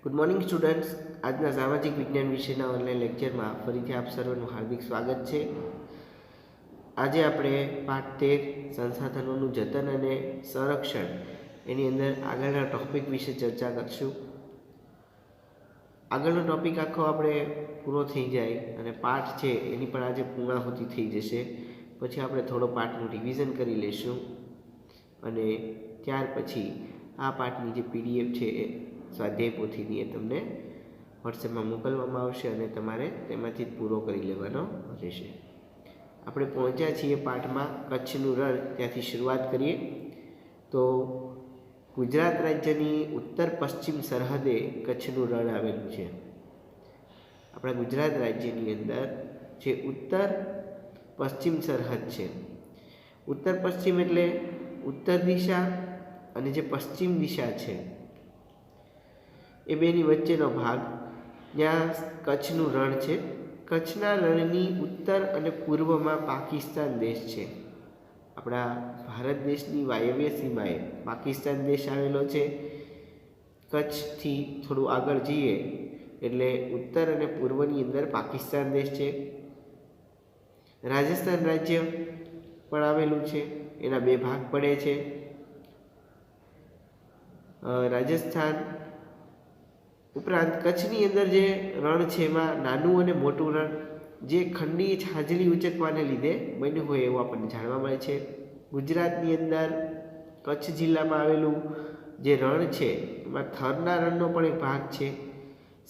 Good morning students. આજના સામાજિક વિજ્ઞાન વિષયના ઓનલાઈન લેક્ચરમાં ફરીથી આપ સર્વનું હાર્દિક સ્વાગત છે. આજે આપણે પાઠ 13 સંસાધનોનું જતન અને સંરક્ષણ એની અંદર આગળના ટોપિક વિશે ચર્ચા કરશું. આગળનો ટોપિક આખો આપણે પૂરો થઈ જાય અને પાઠ છે એની પણ આજે પૂર્ણાહુતિ થઈ જશે. પછી આપણે થોડો પાઠનું રિવિઝન કરી લઈશું અને ત્યાર પછી આ પાઠની જે પીડીએફ છે એ સ્વાધ્યાય પોથીની એ તમને વોટ્સએપમાં મોકલવામાં આવશે અને તમારે તેમાંથી જ પૂરો કરી લેવાનો રહેશે. આપણે પહોંચ્યા છીએ પાઠમાં કચ્છનું રણ. ત્યાંથી શરૂઆત કરીએ તો ગુજરાત રાજ્યની ઉત્તર પશ્ચિમ સરહદે કચ્છનું રણ આવેલું છે. આપણા ગુજરાત રાજ્યની અંદર જે ઉત્તર પશ્ચિમ સરહદ છે, ઉત્તર પશ્ચિમ એટલે ઉત્તર દિશા અને જે પશ્ચિમ દિશા છે એ બેની વચ્ચેનો ભાગ જ્યાં કચ્છનું રણ છે. કચ્છના રણની ઉત્તર અને પૂર્વમાં પાકિસ્તાન દેશ છે. આપણા ભારત દેશની વાયવ્ય સીમાએ પાકિસ્તાન દેશ આવેલો છે. કચ્છથી થોડું આગળ જઈએ એટલે ઉત્તર અને પૂર્વની અંદર પાકિસ્તાન દેશ છે. રાજસ્થાન રાજ્ય પણ આવેલું છે. એના બે ભાગ પડે છે. રાજસ્થાન ઉપરાંત કચ્છની અંદર જે રણ છે એમાં નાનું અને મોટું રણ જે ખંડીય છાજલી ઉંચકવાને લીધે બન્યું હોય એવું આપણને જાણવા મળે છે. ગુજરાતની અંદર કચ્છ જિલ્લામાં આવેલું જે રણ છે એમાં થરના રણનો પણ એક ભાગ છે.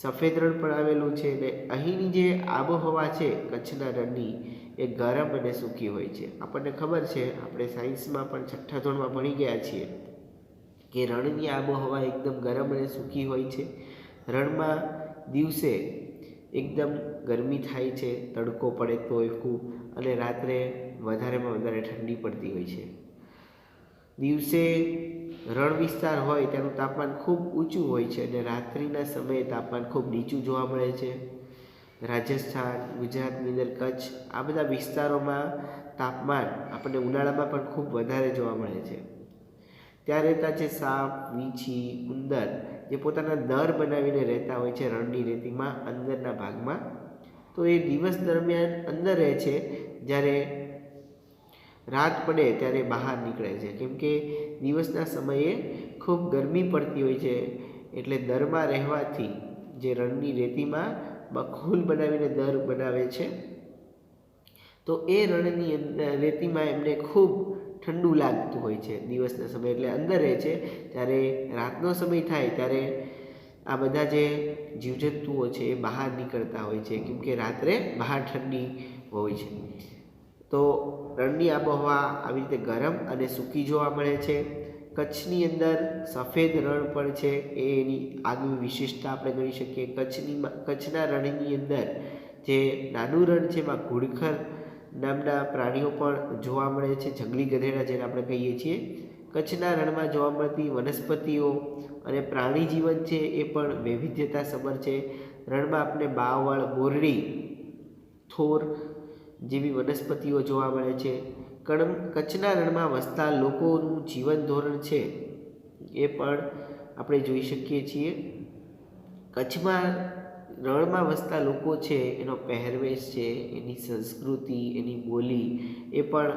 સફેદ રણ પણ આવેલું છે અને અહીંની જે આબોહવા છે કચ્છના રણની એ ગરમ અને સૂકી હોય છે. આપણને ખબર છે, આપણે સાયન્સમાં પણ છઠ્ઠા ધોરણમાં ભણી ગયા છીએ કે રણની આબોહવા એકદમ ગરમ અને સૂકી હોય છે. રણમાં દિવસે એકદમ ગરમી થાય છે, તડકો પડે તો ખૂબ, અને રાત્રે વધારેમાં વધારે ઠંડી પડતી હોય છે. દિવસે રણ વિસ્તાર હોય તેનું તાપમાન ખૂબ ઊંચું હોય છે અને રાત્રિના સમયે તાપમાન ખૂબ નીચું જોવા મળે છે. રાજસ્થાન, ગુજરાતની અંદર કચ્છ, આ બધા વિસ્તારોમાં તાપમાન આપણને ઉનાળામાં પણ ખૂબ વધારે જોવા મળે છે. ત્યાં રહેતા છે સાપ, વીંછી, ઉંદર જે પોતાના દર બનાવીને રહેતા હોય છે રણની રેતીમાં અંદરના ભાગમાં. તો એ દિવસ દરમિયાન અંદર રહે છે, જ્યારે રાત પડે ત્યારે બહાર નીકળે છે. કેમ કે દિવસના સમયે ખૂબ ગરમી પડતી હોય છે એટલે દરમાં રહેવાથી જે રણની રેતીમાં બખોલ બનાવીને દર બનાવે છે તો એ રણની અંદર રેતીમાં એમને ખૂબ ઠંડુ લાગતું હોય છે દિવસના સમયે, એટલે અંદર રહે છે. ત્યારે રાતનો સમય થાય ત્યારે આ બધા જે જીવજંતુઓ છે એ બહાર નીકળતા હોય છે, કેમ કે રાત્રે બહાર ઠંડી હોય છે. તો રણની આબોહવા આવી રીતે ગરમ અને સૂકી જોવા મળે છે. કચ્છની અંદર સફેદ રણ પણ છે, એ એની આગવી વિશેષતા આપણે ગણી શકીએ. કચ્છના રણની અંદર જે નાનું રણ છે એમાં ઘુડખર નામના પ્રાણીઓ પણ જોવા મળે છે, જંગલી ગધેડા જેને આપણે કહીએ છીએ. કચ્છના રણમાં જોવા મળતી વનસ્પતિઓ અને પ્રાણી જીવન છે એ પણ વૈવિધ્યતાસભર છે. રણમાં આપણે બાવળ, બોરડી, થોર જેવી વનસ્પતિઓ જોવા મળે છે. કચ્છના રણમાં વસતા લોકોનું જીવન ધોરણ છે એ પણ આપણે જોઈ શકીએ છીએ. કચ્છમાં રણમાં વસતા લોકો છે એનો પહેરવેશ છે, એની સંસ્કૃતિ, એની બોલી એ પણ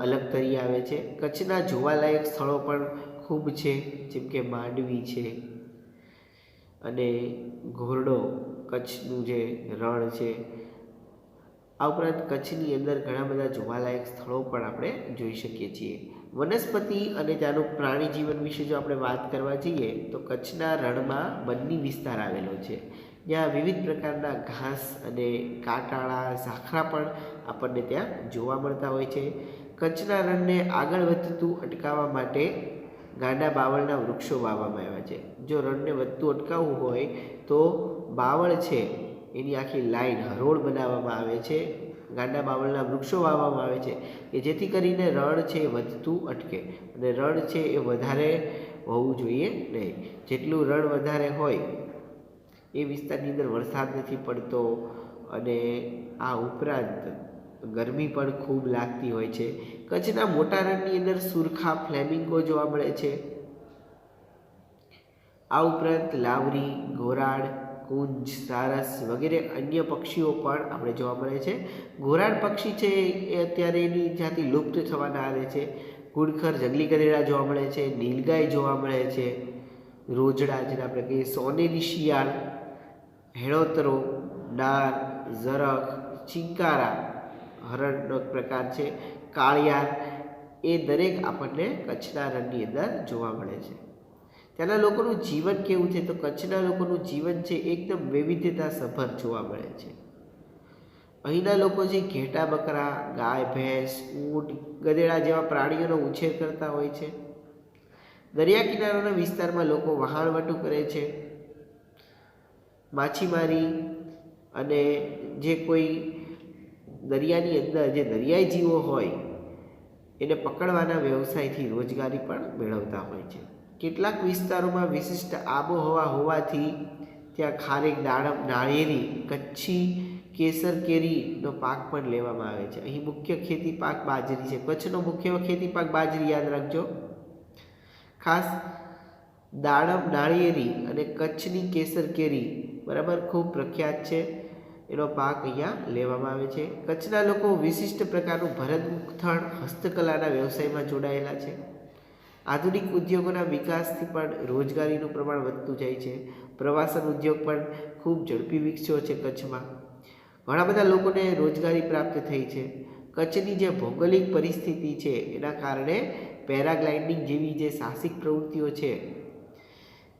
અલગ તરી આવે છે. કચ્છના જોવાલાયક સ્થળો પણ ખૂબ છે, જેમ કે માંડવી છે અને ઘોરડો, કચ્છનું જે રણ છે. આ ઉપરાંત કચ્છની અંદર ઘણા બધા જોવાલાયક સ્થળો પણ આપણે જોઈ શકીએ છીએ. વનસ્પતિ અને ત્યાંનું પ્રાણી જીવન વિશે જો આપણે વાત કરવા જઈએ તો કચ્છના રણમાં બન્ની વિસ્તાર આવેલો છે, જ્યાં વિવિધ પ્રકારના ઘાસ અને કાંટાળા, ઝાખરા પણ આપણને ત્યાં જોવા મળતા હોય છે. કચ્છના રણને આગળ વધતું અટકાવવા માટે ગાંડા બાવળના વૃક્ષો વાવવામાં આવ્યા છે. જો રણને વધતું અટકાવવું હોય તો બાવળ છે એની આખી લાઈન હરોળ બનાવવામાં આવે છે, ગાંડા બાવળના વૃક્ષો વાવવામાં આવે છે કે જેથી કરીને રણ છે એ વધતું અટકે અને રણ છે એ વધારે હોવું જોઈએ નહીં. જેટલું રણ વધારે હોય એ વિસ્તારની અંદર વરસાદ નથી પડતો અને આ ઉપરાંત ગરમી પણ ખૂબ લાગતી હોય છે. કચ્છના મોટા રણની અંદર સુરખા, ફ્લેમિંગો જોવા મળે છે આ ઉપરાંત લાવરી, ઘોરાડ, કુંજ, સારસ વગેરે અન્ય પક્ષીઓ પણ આપણે જોવા મળે છે. ઘોરાડ પક્ષી છે એ અત્યારે એની જાતિ લુપ્ત થવાના આરે છે. ઘુડખર, જંગલી ગધેડા જોવા મળે છે. નીલગાય જોવા મળે છે. રોજડા જેને આપણે કહીએ, સોનેરી શિયાળ, હેણોતરો, નાર, ઝરખ, ચિંકારા હરણનો પ્રકાર છે, કાળિયાર, એ દરેક આપણને કચ્છના રણની અંદર જોવા મળે છે. ત્યાંના લોકોનું જીવન કેવું છે? તો કચ્છના લોકોનું જીવન છે એકદમ વૈવિધ્યતા સભર જોવા મળે છે. અહીંના લોકો જે ઘેટા બકરા, ગાય ભેંસ, ઊંટ, ગધેડા જેવા પ્રાણીઓનો ઉછેર કરતા હોય છે. દરિયા કિનારાના વિસ્તારમાં લોકો વહાણવટું કરે છે. માછીમારી અને જે કોઈ દરિયાની અંદર જે દરિયાઈ જીવો હોય એને પકડવાના વ્યવસાયથી રોજગારી પણ મેળવતા હોય છે. કેટલાક વિસ્તારોમાં વિશિષ્ટ આબોહવા હોવાથી ત્યાં ખારેક, દાડમ, નાળિયેરી, કચ્છી કેસર કેરીનો પાક પણ લેવામાં આવે છે. અહીં મુખ્ય ખેતી પાક બાજરી છે. કચ્છનો મુખ્ય ખેતી પાક બાજરી, યાદ રાખજો. ખાસ દાડમ, નાળિયેરી અને કચ્છની કેસર કેરી બરાબર ખૂબ પ્રખ્યાત છે. એનો પાક અહીંયા લેવામાં આવે છે. કચ્છના લોકો વિશિષ્ટ પ્રકારનું ભરતગૂંથણ, હસ્તકલાના વ્યવસાયમાં જોડાયેલા છે. આધુનિક ઉદ્યોગોના વિકાસથી પણ રોજગારીનું પ્રમાણ વધતું જાય છે. પ્રવાસન ઉદ્યોગ પણ ખૂબ ઝડપી વિકસ્યો છે કચ્છમાં. ઘણા બધા લોકોને રોજગારી પ્રાપ્ત થઈ છે. કચ્છની જે ભૌગોલિક પરિસ્થિતિ છે એના કારણે પેરાગ્લાઇડિંગ જેવી જે સાહસિક પ્રવૃત્તિઓ છે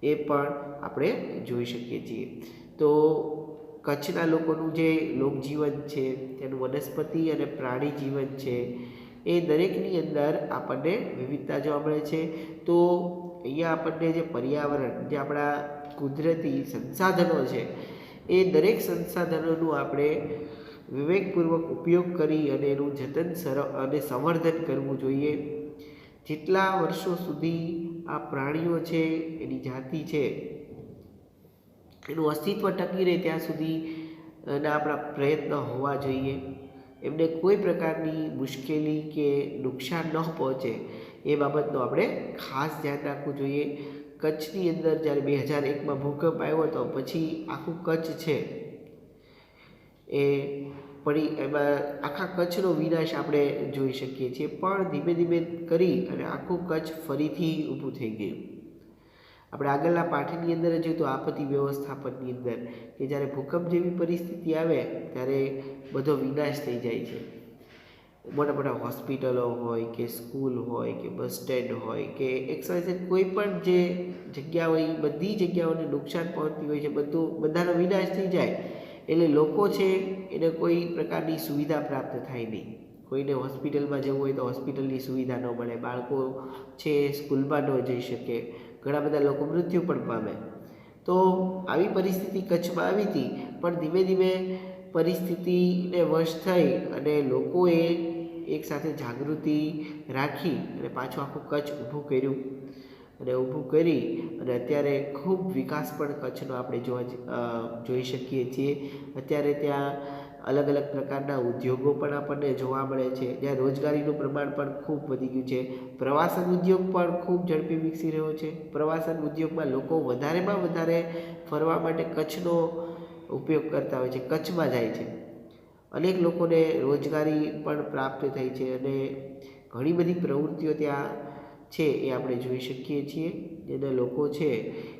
એ પણ આપણે જોઈ શકીએ છીએ. તો કચ્છના લોકોનું જે લોકજીવન છે, તેનું વનસ્પતિ અને પ્રાણી જીવન છે, એ દરેકની અંદર આપણને વિવિધતા જોવા મળે છે. તો અહીંયા આપણને જે પર્યાવરણ, જે આપણા કુદરતી સંસાધનો છે, એ દરેક સંસાધનોનું આપણે વિવેકપૂર્વક ઉપયોગ કરી અને એનું જતન અને સંવર્ધન કરવું જોઈએ. જેટલા વર્ષો સુધી આ પ્રાણીઓ છે, એની જાતિ છે, એનું અસ્તિત્વ ટકી રહે ત્યાં સુધી એના આપણા પ્રયત્ન હોવા જોઈએ. એમને કોઈ પ્રકારની મુશ્કેલી કે નુકસાન ન પહોંચે એ બાબતનું આપણે ખાસ ધ્યાન રાખવું જોઈએ. કચ્છની અંદર જ્યારે 2001માં ભૂકંપ આવ્યો હતો પછી આખું કચ્છ છે એ એમાં આખા કચ્છનો વિનાશ આપણે જોઈ શકીએ છીએ. પણ ધીમે ધીમે કરી અને આખું કચ્છ ફરીથી ઊભું થઈ ગયું. આપણે આગળના પાઠની અંદર જોઈએ તો આપત્તિ વ્યવસ્થાપનની અંદર કે જ્યારે ભૂકંપ જેવી પરિસ્થિતિ આવે ત્યારે બધો વિનાશ થઈ જાય છે. મોટા મોટા હોસ્પિટલો હોય કે સ્કૂલ હોય કે બસ સ્ટેન્ડ હોય કે XYZ કોઈ પણ જે જગ્યા હોય એ બધી જગ્યાઓને નુકસાન પહોંચતી હોય છે. બધાનો વિનાશ થઈ જાય એટલે લોકો છે એને કોઈ પ્રકારની સુવિધા પ્રાપ્ત થાય નહીં. કોઈને હોસ્પિટલમાં જવું હોય તો હોસ્પિટલની સુવિધા ન મળે, બાળકો છે સ્કૂલમાં ન જઈ શકે, ઘણા બધા લોકો મૃત્યુ પણ પામે. તો આવી પરિસ્થિતિ કચ્છમાં આવી હતી. પણ ધીમે ધીમે પરિસ્થિતિને વશ થઈ અને લોકોએ એકસાથે જાગૃતિ રાખી અને પાછું આખું કચ્છ ઊભું કર્યું અને ઊભું કરી અને અત્યારે ખૂબ વિકાસ પણ કચ્છનો આપણે જોઈ શકીએ છીએ. અત્યારે ત્યાં અલગ અલગ પ્રકારના ઉદ્યોગો પણ આપણને જોવા મળે છે. જ્યાં રોજગારીનું પ્રમાણ પણ ખૂબ વધી ગયું છે. પ્રવાસન ઉદ્યોગ પણ ખૂબ ઝડપી વિકસી રહ્યો છે. પ્રવાસન ઉદ્યોગમાં લોકો વધારેમાં વધારે ફરવા માટે કચ્છનો ઉપયોગ કરતા હોય છે, કચ્છમાં જાય છે. અનેક લોકોને રોજગારી પણ પ્રાપ્ત થઈ છે અને ઘણી બધી પ્રવૃત્તિઓ ત્યાં છે એ આપણે જોઈ શકીએ છીએ. જેના લોકો છે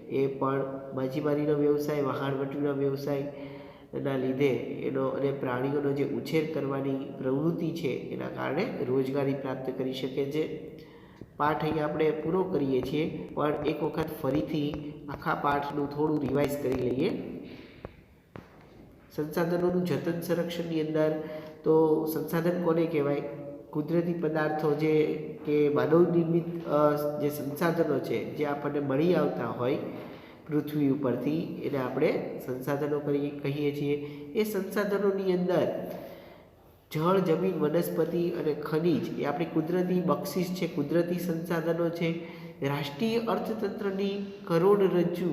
એ પણ માછીમારીનો વ્યવસાય, વહાણવટીનો વ્યવસાયના લીધે એનો અને પ્રાણીઓનો જે ઉછેર કરવાની પ્રવૃત્તિ છે એના કારણે રોજગારી પ્રાપ્ત કરી શકે છે. પાઠ અહીંયા આપણે પૂરો કરીએ છીએ, પણ એક વખત ફરીથી આખા પાઠનું થોડું રિવાઇઝ કરી લઈએ. સંસાધનોનું જતન સંરક્ષણની અંદર તો સંસાધન કોને કહેવાય? કુદરતી પદાર્થો જે કે માનવ નિર્મિત જે સંસાધનો છે જે આપણને મળી આવતા હોય પૃથ્વી ઉપરથી, એને આપણે સંસાધનો કહીએ છીએ. એ સંસાધનોની અંદર જળ, જમીન, વનસ્પતિ અને ખનિજ એ આપણી કુદરતી બક્ષિસ છે, કુદરતી સંસાધનો છે. રાષ્ટ્રીય અર્થતંત્રની કરોડરજ્જુ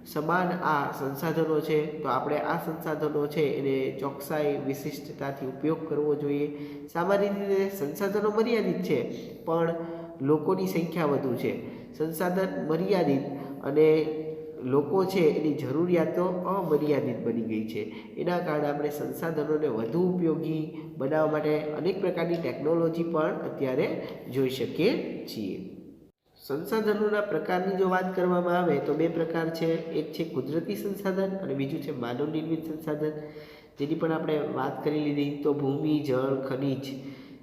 સમાન આ સંસાધનો છે. તો આપણે આ સંસાધનો છે એને ચોકસાઈ, વિશિષ્ટતાથી ઉપયોગ કરવો જોઈએ. સામાન્ય રીતે સંસાધનો મર્યાદિત છે પણ લોકોની સંખ્યા વધુ છે. સંસાધન મર્યાદિત અને લોકો છે એની જરૂરિયાતો અમર્યાદિત બની ગઈ છે. એના કારણે આપણે સંસાધનોને વધુ ઉપયોગી બનાવવા માટે અનેક પ્રકારની ટેકનોલોજી પણ અત્યારે જોઈ શકીએ છીએ. સંસાધનોના પ્રકારની જો વાત કરવામાં આવે તો બે પ્રકાર છે. એક છે કુદરતી સંસાધન અને બીજું છે માનવ નિર્મિત સંસાધન, જેની પણ આપણે વાત કરી લીધી. તો ભૂમિ, જળ, ખનિજ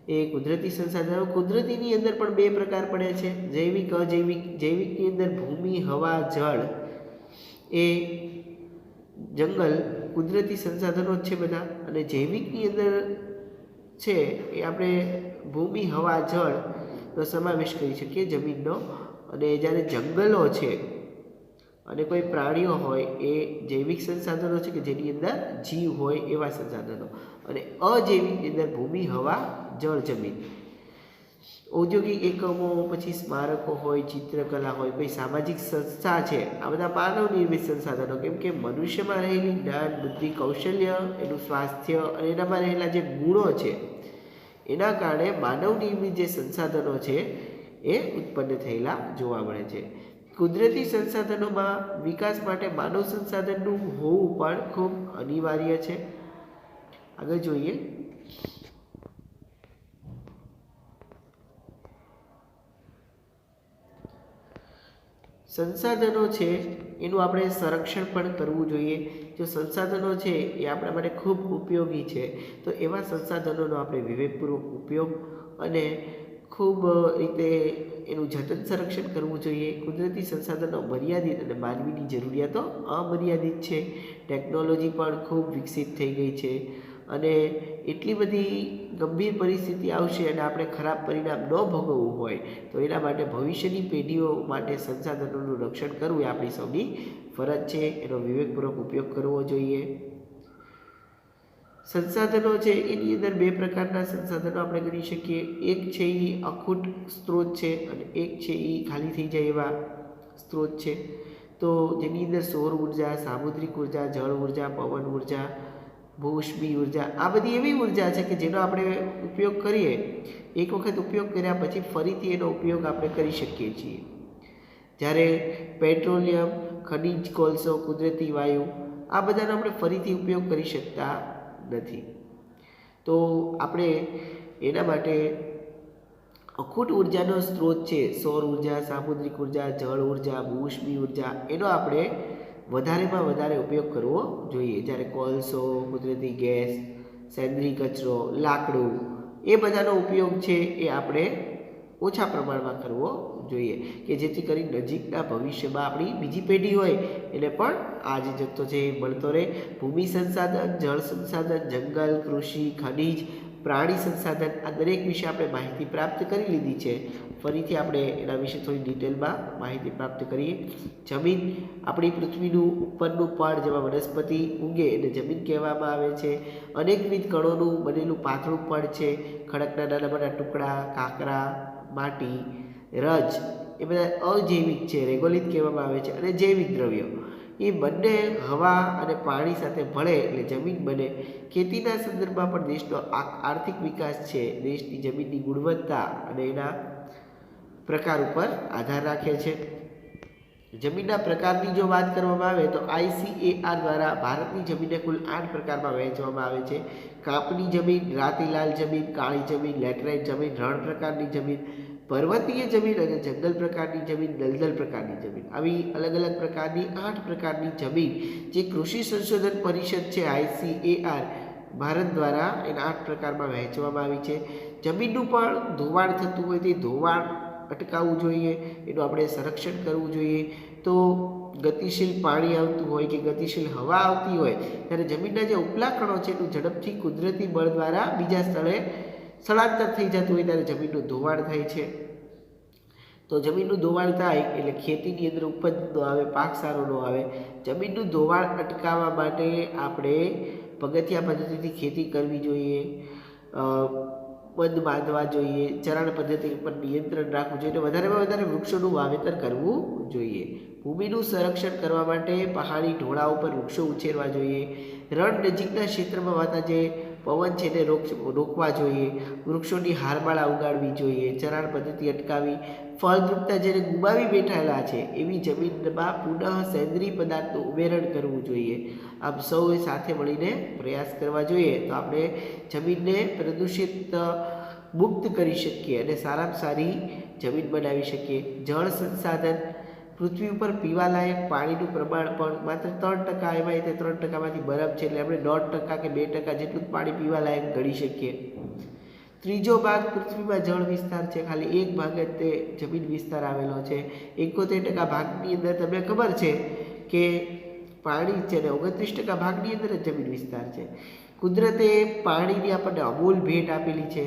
એ કુદરતી સંસાધનો. કુદરતીની અંદર પણ બે પ્રકાર પડે છે, જૈવિક, અજૈવિક. જૈવિકની અંદર ભૂમિ, હવા, જળ એ જંગલ કુદરતી સંસાધનો જ છે બધા. અને જૈવિકની અંદર છે એ આપણે ભૂમિ, હવા, જળનો સમાવેશ કરી શકીએ, જમીનનો. અને જ્યારે જંગલો છે અને કોઈ પ્રાણીઓ હોય એ જૈવિક સંસાધનો છે કે જેની અંદર જીવ હોય એવા સંસાધનો. અને અજૈવિકની અંદર ભૂમિ, હવા, જળ, જમીન. ઔદ્યોગિક એકમો, પછી સ્મારકો હોય, ચિત્રકલા હોય, કોઈ સામાજિક સંસ્થા છે, આ બધા માનવ નિર્મિત સંસાધનો. કેમ કે મનુષ્યમાં રહેલી જ્ઞાન, બુદ્ધિ, કૌશલ્ય, એનું સ્વાસ્થ્ય અને એનામાં રહેલા જે ગુણો છે એના કારણે માનવ નિર્મિત જે સંસાધનો છે એ ઉત્પન્ન થયેલા જોવા મળે છે. કુદરતી સંસાધનોમાં વિકાસ માટે માનવ સંસાધનનું હોવું પણ ખૂબ અનિવાર્ય છે. આગળ જોઈએ. સંસાધનો છે એનું આપણે સંરક્ષણ પણ કરવું જોઈએ. જો સંસાધનો છે એ આપણા માટે ખૂબ ઉપયોગી છે તો એવા સંસાધનોનો આપણે વિવેકપૂર્વક ઉપયોગ અને ખૂબ રીતે એનું જતન સંરક્ષણ કરવું જોઈએ. કુદરતી સંસાધનો મર્યાદિત અને માનવીની જરૂરિયાતો અમર્યાદિત છે. ટેકનોલોજી પણ ખૂબ વિકસિત થઈ ગઈ છે અને એટલી બધી ગંભીર પરિસ્થિતિ આવશે અને આપણે ખરાબ પરિણામ ન ભોગવવું હોય તો એના માટે ભવિષ્યની પેઢીઓ માટે સંસાધનોનું રક્ષણ કરવું એ આપણી સૌની ફરજ છે. એનો વિવેકપૂર્વક ઉપયોગ કરવો જોઈએ. સંસાધનો છે એની અંદર બે પ્રકારના સંસાધનો આપણે ગણી શકીએ. એક છે એ અખૂટ સ્ત્રોત છે અને એક છે એ ખાલી થઈ જાય એવા સ્ત્રોત છે. તો જેની અંદર સૌર ઉર્જા, સામુદ્રિક ઉર્જા, જળ ઉર્જા, પવન ઉર્જા, ભૂઉષ્મી ઉર્જા, આ બધી એવી ઉર્જા છે કે જેનો આપણે ઉપયોગ કરીએ, એક વખત ઉપયોગ કર્યા પછી ફરીથી એનો ઉપયોગ આપણે કરી શકીએ છીએ. જ્યારે પેટ્રોલિયમ, ખનિજ, કોલસો, કુદરતી વાયુ આ બધાનો આપણે ફરીથી ઉપયોગ કરી શકતા નથી. તો આપણે એના માટે અખૂટ ઉર્જાનો સ્ત્રોત છે સૌર ઉર્જા, સામુદ્રિક ઉર્જા, જળ ઉર્જા, ભૂઉષ્મી ઉર્જા, એનો આપણે વધારેમાં વધારે ઉપયોગ કરવો જોઈએ. જ્યારે કોલસો, કુદરતી ગેસ, સેન્દ્રીય કચરો, લાકડું એ બધાનો ઉપયોગ છે એ આપણે ઓછા પ્રમાણમાં કરવો જોઈએ કે જેથી કરી નજીકના ભવિષ્યમાં આપણી બીજી પેઢી હોય એને પણ આ જે જથ્થો છે એ મળતો રહે. ભૂમિ સંસાધન, જળ સંસાધન, જંગલ, કૃષિ, ખનિજ, પ્રાણી સંસાધન આ દરેક વિશે આપણે માહિતી પ્રાપ્ત કરી લીધી છે. ફરીથી આપણે એના વિશે થોડી ડિટેલમાં માહિતી પ્રાપ્ત કરીએ. જમીન, આપણી પૃથ્વીનું ઉપરનું પડ જેમાં વનસ્પતિ ઊગે એને જમીન કહેવામાં આવે છે. અનેકવિધ કણોનું બનેલું પાતળું પડ છે. ખડકના નાના નાના ટુકડા, કાંકરા, માટી, રજ એ બધા અજૈવિક છે, રેગોલિત કહેવામાં આવે છે. અને જૈવિક દ્રવ્યો એ બંને હવા અને પાણી સાથે ભળે એટલે જમીન બને. ખેતીના સંદર્ભમાં પણ દેશનો આર્થિક વિકાસ છે દેશની જમીનની ગુણવત્તા અને એના પ્રકાર ઉપર આધાર રાખે છે. જમીનના પ્રકારની જો વાત કરવામાં આવે તો ICAR દ્વારા ભારતની જમીનને કુલ 8 પ્રકારમાં વહેંચવામાં આવે છે. કાપની જમીન, રાતીલાલ જમીન, કાળી જમીન, લેટરાઇટ જમીન, રણ પ્રકારની જમીન, પર્વતીય જમીન અને જંગલ પ્રકારની જમીન, દલદલ પ્રકારની જમીન. આવી અલગ અલગ પ્રકારની 8 પ્રકારની જમીન જે કૃષિ સંશોધન પરિષદ છે ICAR ભારત દ્વારા એના 8 પ્રકારમાં વહેંચવામાં આવી છે. જમીનનું પણ ધોવાણ થતું હોય તે ધોવાણ અટકાવવું જોઈએ, એનું આપણે સંરક્ષણ કરવું જોઈએ. તો ગતિશીલ પાણી આવતું હોય કે ગતિશીલ હવા આવતી હોય ત્યારે જમીનના જે ઉપલા કણો છે એનું ઝડપથી કુદરતી બળ દ્વારા બીજા સ્થળે સ્થળાંતર થઈ જતું હોય ત્યારે જમીનનું ધોવાણ થાય છે. તો જમીનનું ધોવાણ થાય એટલે ખેતીની અંદર ઉપજ ન આવે, પાક સારો ન આવે. જમીનનું ધોવાણ અટકાવવા માટે આપણે પગથિયા પદ્ધતિથી ખેતી કરવી જોઈએ, બંધ બાંધવા જોઈએ, ચરણ પદ્ધતિ પર નિયંત્રણ રાખવું જોઈએ, વધારેમાં વધારે વૃક્ષોનું વાવેતર કરવું જોઈએ. ભૂમિનું સંરક્ષણ કરવા માટે પહાડી ઢોળા ઉપર વૃક્ષો ઉછેરવા જોઈએ. રણ નજીકના ક્ષેત્રમાં હોતા જે પવન છે એને રોકવા જોઈએ, વૃક્ષોની હારમાળા ઉગાડવી જોઈએ, ચરાણ પદ્ધતિ અટકાવી, ફળદ્રુપતા જેને ગુમાવી બેઠેલા છે એવી જમીનમાં પુનઃ સેન્દ્રીય પદાર્થનું ઉમેરણ કરવું જોઈએ. આમ સૌએ સાથે મળીને પ્રયાસ કરવા જોઈએ તો આપણે જમીનને પ્રદૂષિત મુક્ત કરી શકીએ અને સારામાં સારી જમીન બનાવી શકીએ. જળ સંસાધન પૃથ્વી ઉપર પીવાલાયક પાણીનું પ્રમાણ પણ માત્ર 3%, એમાં તે 3%માંથી બરફ છે એટલે આપણે 1.5% કે 2% જેટલું જ પાણી પીવાલાયક ગણી શકીએ. ત્રીજો ભાગ પૃથ્વીમાં જળ વિસ્તાર છે, ખાલી 1 ભાગ જ તે જમીન વિસ્તાર આવેલો છે. 71% ભાગની અંદર તમને ખબર છે કે પાણી છે ને 29% ભાગની અંદર જ જમીન વિસ્તાર છે. કુદરતે પાણીની આપણને અમૂલ ભેટ આપેલી છે.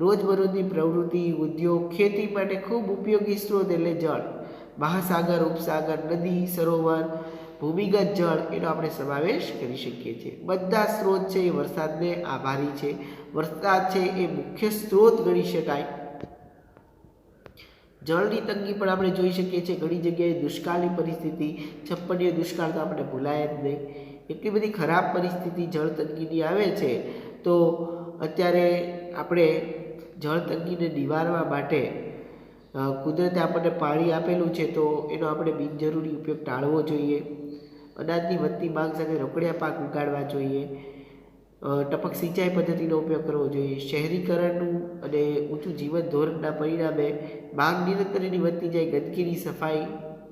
રોજબરોજની પ્રવૃત્તિ, ઉદ્યોગ, ખેતી માટે ખૂબ ઉપયોગી સ્ત્રોત એટલે જળ. મહાસાગર, ઉપસાગર, નદી, સરોવર, ભૂમિગત જળ એનો આપણે સમાવેશ કરી શકીએ છીએ. બધા સ્ત્રોત છે એ વરસાદને આભારી છે. વરસાદ છે એ મુખ્ય સ્ત્રોત ગણી શકાય. જળની તંગી પણ આપણે જોઈ શકીએ છીએ. ઘણી જગ્યાએ દુષ્કાળની પરિસ્થિતિ, 56 દુષ્કાળ તો આપણે ભૂલાય જ નહીં. એટલી બધી ખરાબ પરિસ્થિતિ જળ તંગીની આવે છે. તો અત્યારે આપણે જળ તંગીને નિવારવા માટે કુદરતે આપણને પાણી આપેલું છે તો એનો આપણે બિનજરૂરી ઉપયોગ ટાળવો જોઈએ. અનાજની વધતી માંગ સાથે રોકડિયા પાક ઉગાડવા જોઈએ. ટપક સિંચાઈ પદ્ધતિનો ઉપયોગ કરવો જોઈએ. શહેરીકરણનું અને ઊંચું જીવન ધોરણના પરિણામે માંગ નિરંતરની વધતી જાય. ગંદકીની સફાઈ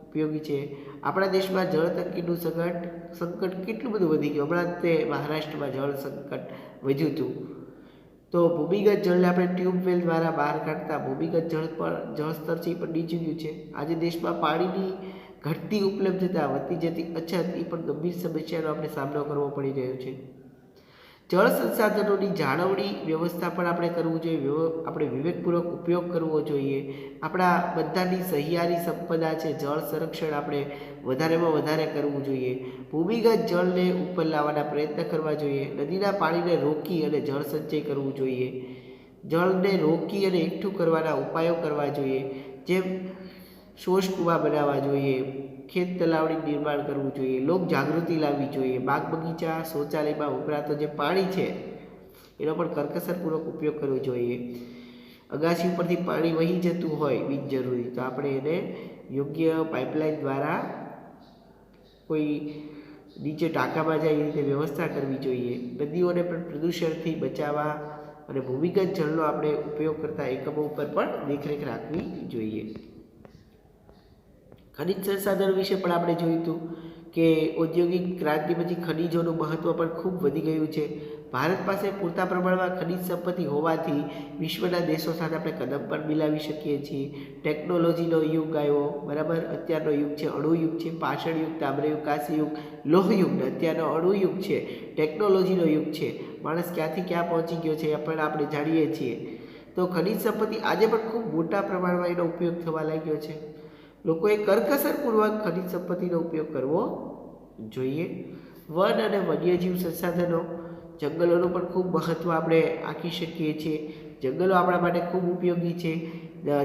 ઉપયોગી છે. આપણા દેશમાં જળ તંગીનું સંકટ કેટલું બધું વધી ગયું. હમણાં તે મહારાષ્ટ્રમાં જળ સંકટ વધ્યું હતું. તો ભૂમિગત જળને આપણે ટ્યુબવેલ દ્વારા બહાર કાઢતા ભૂમિગત જળસ્તર છે એ પણ નીચું ગયું છે. આજે દેશમાં પાણીની ઘટતી ઉપલબ્ધતા, વધતી જતી અછત એ પણ ગંભીર સમસ્યાનો આપણે સામનો કરવો પડી રહ્યો છે. જળ સંસાધનોની જાળવણી વ્યવસ્થા પણ આપણે કરવું જોઈએ. આપણે વિવેકપૂર્વક ઉપયોગ કરવો જોઈએ. આપણા બધાની સહિયારી સંપદા છે જળ સંરક્ષણ આપણે વધારેમાં વધારે કરવું જોઈએ. ભૂમિગત જળને ઉપર લાવવાના પ્રયત્ન કરવા જોઈએ. નદીના પાણીને રોકી અને જળ સંચય કરવું જોઈએ. જળને રોકી અને એકઠું કરવાના ઉપાયો કરવા જોઈએ. જેમ શોષ કૂવા બનાવવા જોઈએ, ખેત તલાવડી નિર્માણ કરવું જોઈએ, લોક જાગૃતિ લાવવી જોઈએ. બાગ બગીચા, શૌચાલયમાં વપરાતો જે પાણી છે એનો પણ કરકસરપૂર્વક ઉપયોગ કરવો જોઈએ. અગાસી ઉપરથી પાણી વહી જતું હોય બિનજરૂરી તો આપણે એને યોગ્ય પાઇપલાઇન દ્વારા કોઈ નીચે ટાંકામાં જાય એ રીતે વ્યવસ્થા કરવી જોઈએ. નદીઓને પણ પ્રદૂષણથી બચાવવા અને ભૂમિગત જળનો આપણે ઉપયોગ કરતા એકમો ઉપર પણ દેખરેખ રાખવી જોઈએ. ખનિજ સંસાધનો વિશે પણ આપણે જોયું હતું કે ઔદ્યોગિક ક્રાંતિ પછી ખનિજોનું મહત્ત્વ પણ ખૂબ વધી ગયું છે. ભારત પાસે પૂરતા પ્રમાણમાં ખનિજ સંપત્તિ હોવાથી વિશ્વના દેશો સાથે આપણે કદમ પણ મિલાવી શકીએ છીએ. ટેકનોલોજીનો યુગ આવ્યો, બરાબર. અત્યારનો યુગ છે અણુયુગ છે, પાષાણ યુગ, તામ્રયુગ, કાંસ્ય યુગ, લોહયુગ. અત્યારનો અણુયુગ છે, ટેકનોલોજીનો યુગ છે. માણસ ક્યાંથી ક્યાં પહોંચી ગયો છે એ પણ આપણે જાણીએ છીએ. તો ખનિજ સંપત્તિ આજે પણ ખૂબ મોટા પ્રમાણમાં એનો ઉપયોગ થવા લાગ્યો છે. લોકોએ કરકસરપૂર્વક ખનિજ સંપત્તિનો ઉપયોગ કરવો જોઈએ. વન અને વન્યજીવ સંસાધનો, જંગલોનું પણ ખૂબ મહત્ત્વ આપણે આંકી શકીએ છીએ. જંગલો આપણા માટે ખૂબ ઉપયોગી છે.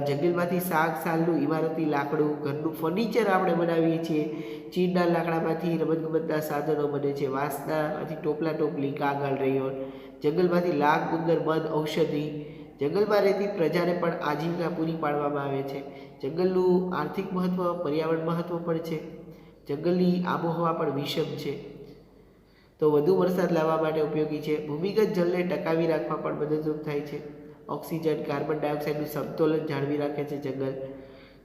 જંગલમાંથી શાક, સાલનું, ઇમારતી લાકડું, ઘરનું ફર્નિચર આપણે બનાવીએ છીએ. ચીડના લાકડામાંથી રમતગમતના સાધનો બને છે. વાંસનામાંથી ટોપલા, ટોપલી, કાગળ, રયોન. જંગલમાંથી લાખ, ગુંદર, મધ, ઔષધિ. જંગલમાં રહેતી પ્રજાને પણ આજીવિકા પૂરી પાડવામાં આવે છે. જંગલનું આર્થિક મહત્ત્વ, પર્યાવરણ મહત્ત્વ પણ છે. જંગલની આબોહવા પણ વિષમ છે તો વધુ વરસાદ લાવવા માટે ઉપયોગી છે. ભૂમિગત જળને ટકાવી રાખવા પણ મદદરૂપ થાય છે. ઓક્સિજન, કાર્બન ડાયોક્સાઇડનું સમતોલન જાળવી રાખે છે જંગલ.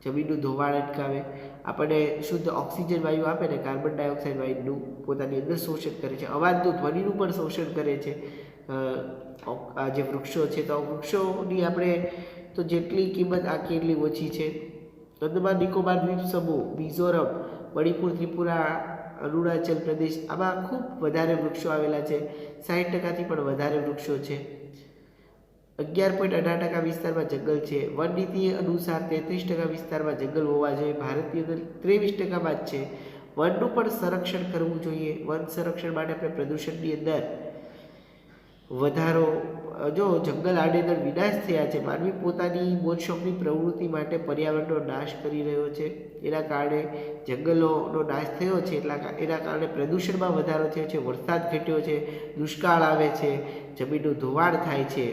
જમીનનું ધોવાણ અટકાવે, આપણને શુદ્ધ ઓક્સિજન વાયુ આપે ને કાર્બન ડાયોક્સાઇડ વાયુનું પોતાની અંદર શોષણ કરે છે. અવાજનું, ધ્વનિનું પણ શોષણ કરે છે આ જે વૃક્ષો છે. તો વૃક્ષોની આપણે તો જેટલી કિંમત આંકી એટલી ઓછી છે. અંદમાન નિકોબાર દ્વીપ સમૂહ, મિઝોરમ, મણિપુર, ત્રિપુરા, અરુણાચલ પ્રદેશ, આમાં ખૂબ વધારે વૃક્ષો આવેલા છે. 60%થી પણ વધારે વૃક્ષો છે. 11.18% વિસ્તારમાં જંગલ છે. વન નીતિ અનુસાર 33% વિસ્તારમાં જંગલ હોવા જોઈએ. ભારતની અંદર 23%માં જ છે. વનનું પણ સંરક્ષણ કરવું જોઈએ. વન સંરક્ષણ માટે આપણે પ્રદૂષણની અંદર વધારો જો જંગલ આડેધડ વિનાશ થયા છે, માનવી પોતાની મોજ શોખની પ્રવૃત્તિ માટે પર્યાવરણનો નાશ કરી રહ્યો છે, એના કારણે જંગલોનો નાશ થયો છે, એના કારણે પ્રદૂષણમાં વધારો થયો છે, વરસાદ ઘટ્યો છે, દુષ્કાળ આવે છે, જમીનનું ધોવાણ થાય છે,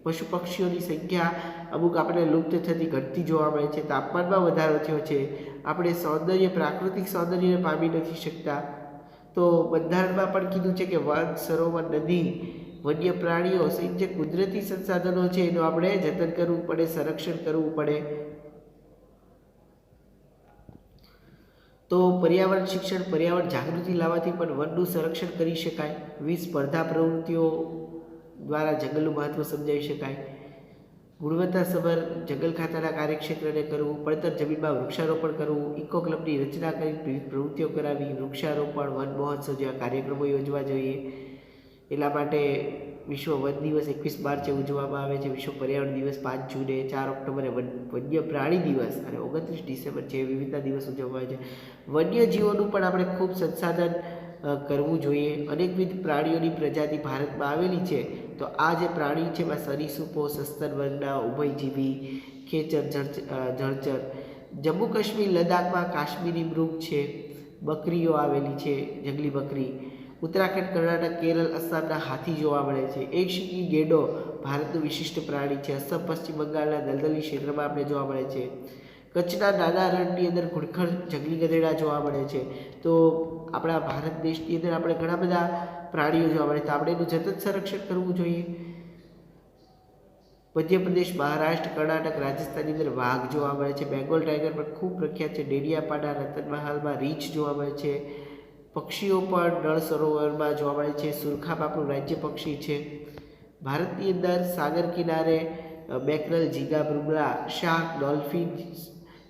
પશુ પક્ષીઓની સંખ્યા અમુક આપણે લુપ્ત થતી ઘટતી જોવા મળે છે, તાપમાનમાં વધારો થયો છે, આપણે પ્રાકૃતિક સૌંદર્યને પામી નથી શકતા. તો બંધારણમાં પણ કીધું છે કે વન, સરોવર, નદી, વન્ય પ્રાણીઓ સહિત જે કુદરતી સંસાધનો છે એનું આપણે જતન કરવું પડે, સંરક્ષણ કરવું પડે. તો પર્યાવરણ શિક્ષણ, પર્યાવરણ જાગૃતિ લાવવાથી પણ વનનું સંરક્ષણ કરી શકાય. વિવિધ સ્પર્ધા પ્રવૃત્તિઓ દ્વારા જંગલનું મહત્વ સમજાવી શકાય. ગુણવત્તાસભર જંગલ ખાતાના કાર્યક્ષેત્રને કરવું, પડતર જમીનમાં વૃક્ષારોપણ કરવું, ઇકો ક્લબની રચના કરી વિવિધ પ્રવૃત્તિઓ કરાવી, વૃક્ષારોપણ, વન મહોત્સવ જેવા કાર્યક્રમો યોજવા જોઈએ. એટલા માટે વિશ્વ વન દિવસ 21 માર્ચે ઉજવવામાં આવે છે, વિશ્વ પર્યાવરણ દિવસ 5 જૂને, 4 ઓક્ટોબરે વન્ય પ્રાણી દિવસ અને 29 ડિસેમ્બર જે વિવિધતા દિવસ ઉજવવામાં આવે છે. વન્યજીવોનું પણ આપણે ખૂબ સંસાધન કરવું જોઈએ. અનેકવિધ પ્રાણીઓની પ્રજાતિ ભારતમાં આવેલી છે. તો આ જે પ્રાણી છે એમાં સરીસૃપો, સસ્તન વર્ગના, ઉભયજીવી, ખેચર, જળચર. જમ્મુ કાશ્મીર, લદ્દાખમાં કાશ્મીરી મૃગ છે, બકરીઓ આવેલી છે, જંગલી બકરી. ઉત્તરાખંડ, કર્ણાટક, કેરળ, આસામના હાથી જોવા મળે છે. એક શીંગી ગેંડો ભારતનું વિશિષ્ટ પ્રાણી છે. અસમ, પશ્ચિમ બંગાળના દલદલી ક્ષેત્રમાં આપણે જોવા મળે છે. કચ્છના નાના રણની અંદર ઘુડખર જંગલી ગધેડા જોવા મળે છે. તો આપણા ભારત દેશની અંદર આપણે ઘણા બધા પ્રાણીઓ જોવા મળે તો આપણે એનું જતન સંરક્ષણ કરવું જોઈએ. મધ્યપ્રદેશ, મહારાષ્ટ્ર, કર્ણાટક, રાજસ્થાનની અંદર વાઘ જોવા મળે છે. બેંગોલ ટાઈગર પણ ખૂબ પ્રખ્યાત છે. ડેડિયાપાડા, રતનમહાલમાં રીંછ જોવા મળે છે. પક્ષીઓ પણ નળ સરોવરમાં જોવા મળે છે. સુરખાબ આપણું રાજ્ય પક્ષી છે. ભારતની અંદર સાગર કિનારે બેકરલ, ઝીંગા, મૃગલા, શાર્ક, ડોલ્ફિન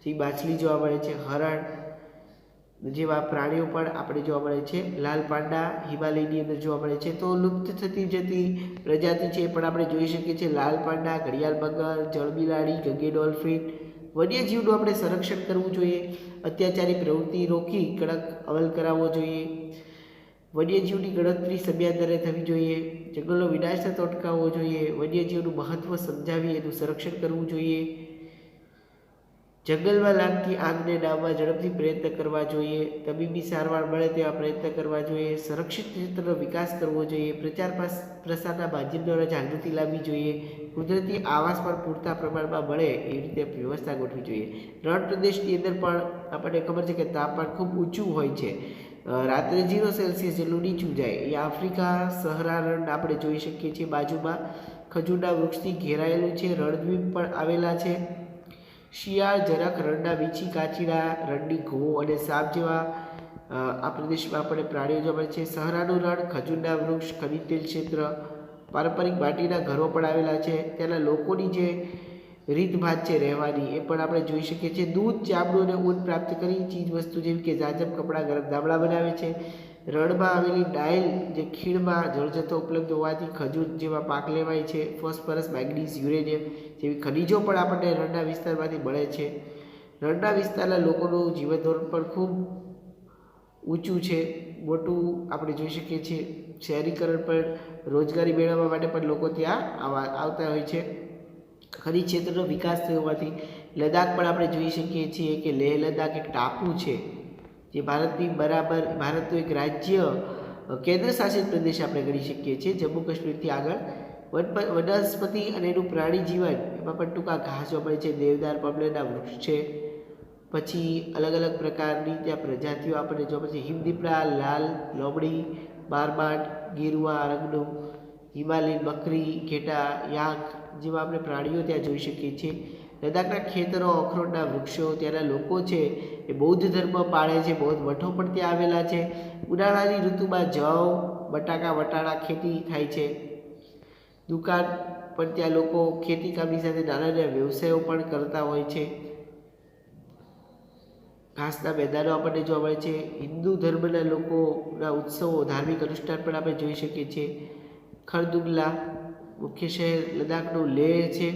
જેવી માછલી જોવા મળે છે. હરણ જેવા પ્રાણીઓ પણ આપણે જોવા મળે છે. લાલ પાંડા હિમાલયની અંદર જોવા મળે છે. તો લુપ્ત થતી જતી પ્રજાતિ છે એ પણ આપણે જોઈ શકીએ છીએ. લાલ પાંડા, ઘડિયાળ મગર, જળબિલાડી, ગંગે ડોલ્ફિન. વન્યજીવનું આપણે સંરક્ષણ કરવું જોઈએ. અત્યાચારી પ્રવૃત્તિ રોકી કડક અમલ કરાવવો જોઈએ. વન્યજીવની ગણતરી સમયાંતરે થવી જોઈએ. જંગલનો વિનાશ થતો અટકાવવો જોઈએ. વન્યજીવનું મહત્વ સમજાવી એનું સંરક્ષણ કરવું જોઈએ. જંગલમાં લાગતી આગને ડામવા ઝડપથી પ્રયત્ન કરવા જોઈએ. તબીબી સારવાર મળે તેવા પ્રયત્ન કરવા જોઈએ. સંરક્ષિત ક્ષેત્રનો વિકાસ કરવો જોઈએ. પ્રચાર પ્રસારના માધ્યમ દ્વારા જાગૃતિ લાવવી જોઈએ. કુદરતી આવાસ પણ પૂરતા પ્રમાણમાં મળે એવી રીતે વ્યવસ્થા ગોઠવવી જોઈએ. રણ પ્રદેશની અંદર પણ આપણને ખબર છે કે તાપમાન ખૂબ ઊંચું હોય છે. રાત્રે 0 સેલ્સિયસ જેટલું નીચું જાય. એ આફ્રિકા સહરા રણ આપણે જોઈ શકીએ છીએ. બાજુમાં ખજૂરના વૃક્ષથી ઘેરાયેલું છે. રણદ્વીપ પણ આવેલા છે. શિયાળ, જરાક, રણના વીછી, કાચીડા, રણની ઘો અને સાપ જેવા આ પ્રદેશમાં આપણને પ્રાણીઓ જોવા મળે છે. સહરાનું રણ, ખજૂરના વૃક્ષ, ખનિજ તેલ ક્ષેત્ર, પારંપરિક માટીના ઘરો પણ આવેલા છે. ત્યાંના લોકોની જે રીતભાત છે રહેવાની એ પણ આપણે જોઈ શકીએ છીએ. દૂધ, ચામડું અને ઊન પ્રાપ્ત કરી ચીજ વસ્તુ જેવી કે જાજમ, કપડાં, ગરમ ધાબળા બનાવે છે. રણમાં આવેલી ડાયલ જે ખીણમાં જળજથ્થો ઉપલબ્ધ હોવાથી ખજૂર જેવા પાક લેવાય છે. ફોસ્ફરસ, મેંગનીઝ, યુરેનિયમ જેવી ખનિજો પણ આપણને રણના વિસ્તારમાંથી મળે છે. રણના વિસ્તારના લોકોનું જીવન ધોરણ પણ ખૂબ ઊંચું છે, મોટું આપણે જોઈ શકીએ છીએ. શહેરીકરણ પણ રોજગારી મેળવવા માટે પણ લોકો ત્યાં આવતા હોય છે. ખનિજ ક્ષેત્રનો વિકાસ થયો હોવાથી લદ્દાખ પણ આપણે જોઈ શકીએ છીએ કે લેહ લદ્દાખ એક ટાપુ છે જે ભારતની બરાબર ભારતનું એક રાજ્ય કેન્દ્ર શાસિત પ્રદેશ આપણે ગણી શકીએ છીએ. જમ્મુ કાશ્મીરથી આગળ વનસ્પતિ અને એનું પ્રાણી જીવન એમાં પણ ટૂંકા ઘાસ જોવા મળે છે. દેવદાર, પમલેના વૃક્ષ છે. પછી અલગ અલગ પ્રકારની ત્યાં પ્રજાતિઓ આપણને જોવા મળે છે. હિમદીપડા, લાલ લોમડી, બારબાટ, ગીરવા રંગનું, હિમાલયન બકરી, ઘેટા, યાક જેવા આપણે પ્રાણીઓ ત્યાં જોઈ શકીએ છીએ. લદ્દાખના ખેતરો, અખરોટના વૃક્ષો, ત્યાંના લોકો છે એ બૌદ્ધ ધર્મ પાળે છે. બૌદ્ધ મઠો પણ ત્યાં આવેલા છે. ઉનાળાની ઋતુમાં જવ, બટાકા, વટાણા ખેતી થાય છે. દુકાન પણ ત્યાં લોકો ખેતી કામની સાથે નાના નાના વ્યવસાયો પણ કરતા હોય છે. ઘાસના મેદાનો આપણને જોવા મળે છે. હિન્દુ ધર્મના લોકોના ઉત્સવો, ધાર્મિક અનુષ્ઠાન પણ આપણે જોઈ શકીએ છીએ. ખરદુંગલા મુખ્ય શહેર લદ્દાખનું લેહ છે.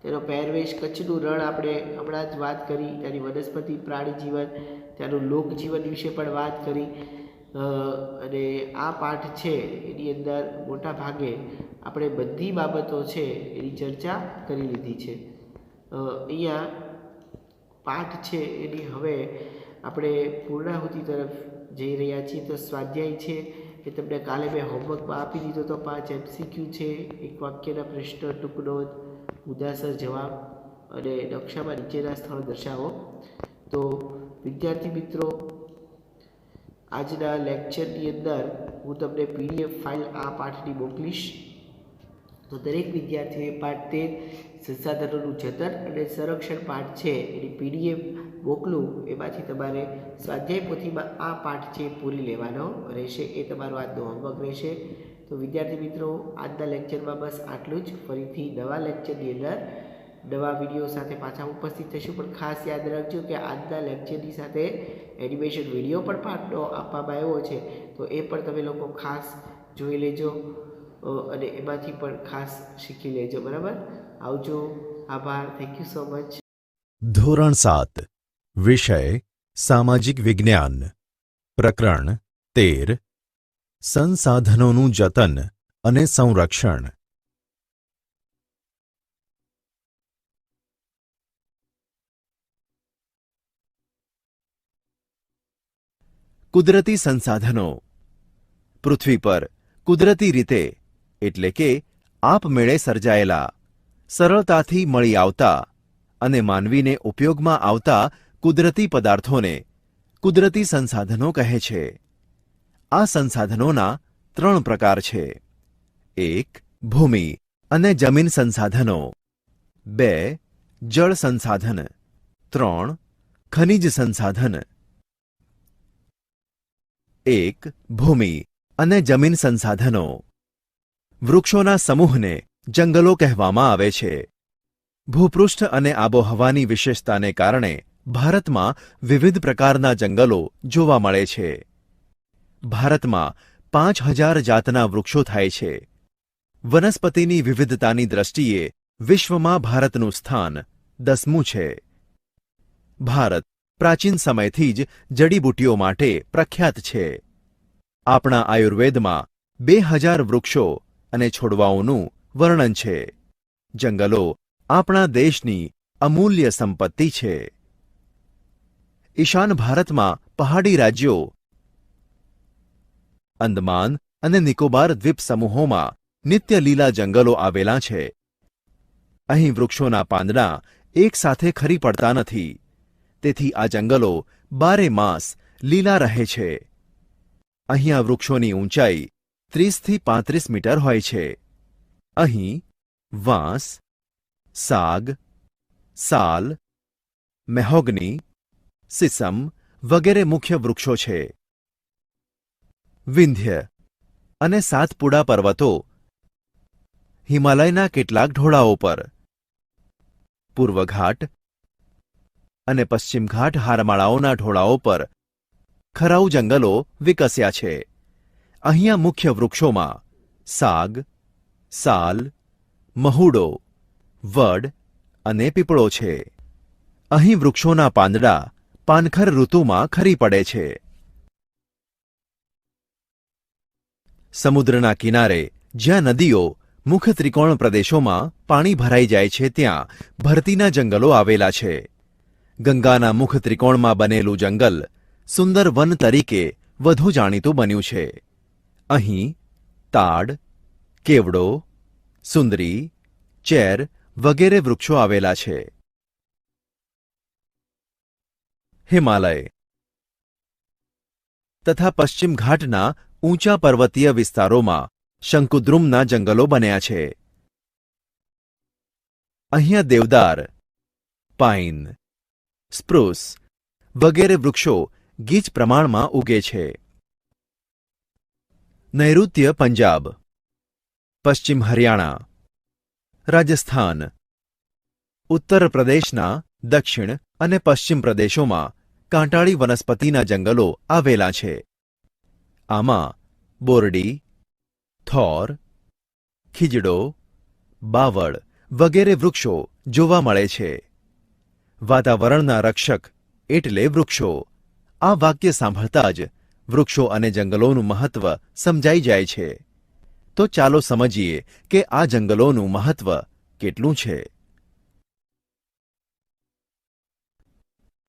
તેનો પહેરવેશ, કચ્છનું રણ આપણે હમણાં જ વાત કરી, ત્યાંની વનસ્પતિ, પ્રાણી જીવન, ત્યાંનું લોકજીવન વિશે પણ વાત કરી. અને આ પાઠ છે એની અંદર મોટા ભાગે આપણે બધી બાબતો છે એની ચર્ચા કરી લીધી છે. અહીંયા પાઠ છે એની હવે આપણે પૂર્ણાહુતિ તરફ જઈ રહ્યા છીએ. તો સ્વાધ્યાય છે એ તમને કાલે મેં હોમવર્કમાં આપી દીધો તો 5 MCQ છે, એક વાક્યના પ્રશ્ન, ટૂંક નોંધ, મુદ્દાસર જવાબ અને નકશામાં નીચેના સ્થળ દર્શાવો. તો વિદ્યાર્થી મિત્રો, આજના લેક્ચરની અંદર હું તમને PDF ફાઇલ આ પાઠની મોકલીશ. તો દરેક વિદ્યાર્થીઓએ પાઠ 13 સંસાધનોનું જતન અને સંરક્ષણ પાઠ છે એની PDF મોકલું, એમાંથી તમારે સ્વાધ્યાય પોથીમાં આ પાઠ છે પૂરી લેવાનો રહેશે. એ તમારો આજનો હોમવર્ક રહેશે. તો વિદ્યાર્થી મિત્રો, આજના લેક્ચરમાં બસ આટલું જ. ફરીથી નવા લેક્ચરની અંદર નવા વિડીયો સાથે પાછા ઉપસ્થિત થઈશું. પણ ખાસ યાદ રાખજો કે આજના લેક્ચરની સાથે એનિમેશન વિડીયો પણ પાઠનો આપવામાં આવ્યો છે, તો એ પણ તમે લોકો ખાસ જોઈ લેજો અને એમાંથી પણ ખાસ શીખી લેજો. બરાબર? આવજો. આભાર. Thank you so much. ધોરણ 7 વિષય સામાજિક વિજ્ઞાન, પ્રકરણ 13 સંસાધનોનું જતન અને સંરક્ષણ. કુદરતી સંસાધનો. પૃથ્વી પર કુદરતી રીતે એટલે કે આપમેળે સર્જાયેલા, સરળતાથી મળી આવતા અને માનવીને ઉપયોગમાં આવતા કુદરતી પદાર્થોને કુદરતી સંસાધનો કહે છે. આ સંસાધનોના 3 પ્રકાર છે. 1. ભૂમિ અને જમીન સંસાધનો. 2. જળ સંસાધન. 3. ખનિજ સંસાધન. 1. ભૂમિ અને જમીન સંસાધનો. વૃક્ષોના સમૂહને જંગલો કહેવામાં આવે છે. ભૂપૃષ્ઠ અને આબોહવાની વિશેષતાને કારણે ભારતમાં વિવિધ પ્રકારના જંગલો જોવા મળે છે. ભારતમાં 5000 જાતના વૃક્ષો થાય છે. વનસ્પતિની વિવિધતાની દ્રષ્ટિએ વિશ્વમાં ભારતનું સ્થાન 10મું છે. ભારત પ્રાચીન સમયથી જ જડીબુટીઓ માટે પ્રખ્યાત છે. આપણા આયુર્વેદમાં 2000 વૃક્ષો અને છોડવાઓનું વર્ણન છે. જંગલો આપણા દેશની અમૂલ્ય સંપત્તિ છે. ઈશાન ભારતમાં પહાડી રાજ્યો, અંદમાન અને નિકોબાર દ્વીપ સમૂહોમાં નિત્ય લીલા જંગલો આવેલા છે. અહીં વૃક્ષોના પાંદડા એકસાથે ખરી પડતા નથી, તેથી આ જંગલો 12 માસ લીલા રહે છે. અહીંયા વૃક્ષોની ઊંચાઈ 30 થી 35 મીટર હોય છે. અહીં વાંસ, સાગ, સાલ, મેહોગની, સીસમ વગેરે મુખ્ય વૃક્ષો છે. વિંધ્ય અને સાતપુડા પર્વતો હિમાલયના કેટલાક ઢોળાવો પર, પૂર્વ ઘાટ અને પશ્ચિમ ઘાટ હારમાળાઓના ઢોળાવો પર ખરાઉ જંગલો વિકસ્યા છે. અહીંયા મુખ્ય વૃક્ષોમાં સાગ, સાલ, મહુડો, વડ અને પીપળો છે. અહીં વૃક્ષોના પાંદડા પાનખર ઋતુમાં ખરી પડે છે. સમુદ્રના કિનારે જ્યાં નદીઓ મુખ્ય ત્રિકોણ પ્રદેશોમાં પાણી ભરાઈ જાય છે, ત્યાં ભરતીના જંગલો આવેલા છે. ગંગાના મુખ ત્રિકોણમાં બનેલું જંગલ સુંદર વન તરીકે વધુ જાણીતું બન્યું છે. અહીં તાડ, કેવડો, સુંદરી, ચેર વગેરે વૃક્ષો આવેલા છે. હિમાલય તથા પશ્ચિમ ઘાટના ઊંચા પર્વતીય વિસ્તારોમાં શંકુદ્રુમના જંગલો બન્યા છે. અહીંયા દેવદાર, પાઇન, સ્પ્રુસ વગેરે વૃક્ષો ગીચ પ્રમાણમાં ઉગે છે. નૈઋત્ય પંજાબ, પશ્ચિમ હરિયાણા, રાજસ્થાન, ઉત્તર પ્રદેશના દક્ષિણ અને પશ્ચિમ પ્રદેશોમાં કાંટાળી વનસ્પતિના જંગલો આવેલા છે. આમાં બોરડી, થોર, ખીજડો, બાવળ વગેરે વૃક્ષો જોવા મળે છે. વાતાવરણના રક્ષક એટલે વૃક્ષો. આ વાક્ય સાંભળતા જ વૃક્ષો અને જંગલોનું મહત્વ સમજાઈ જાય છે. તો ચાલો સમજીએ કે આ જંગલોનું મહત્વ કેટલું છે.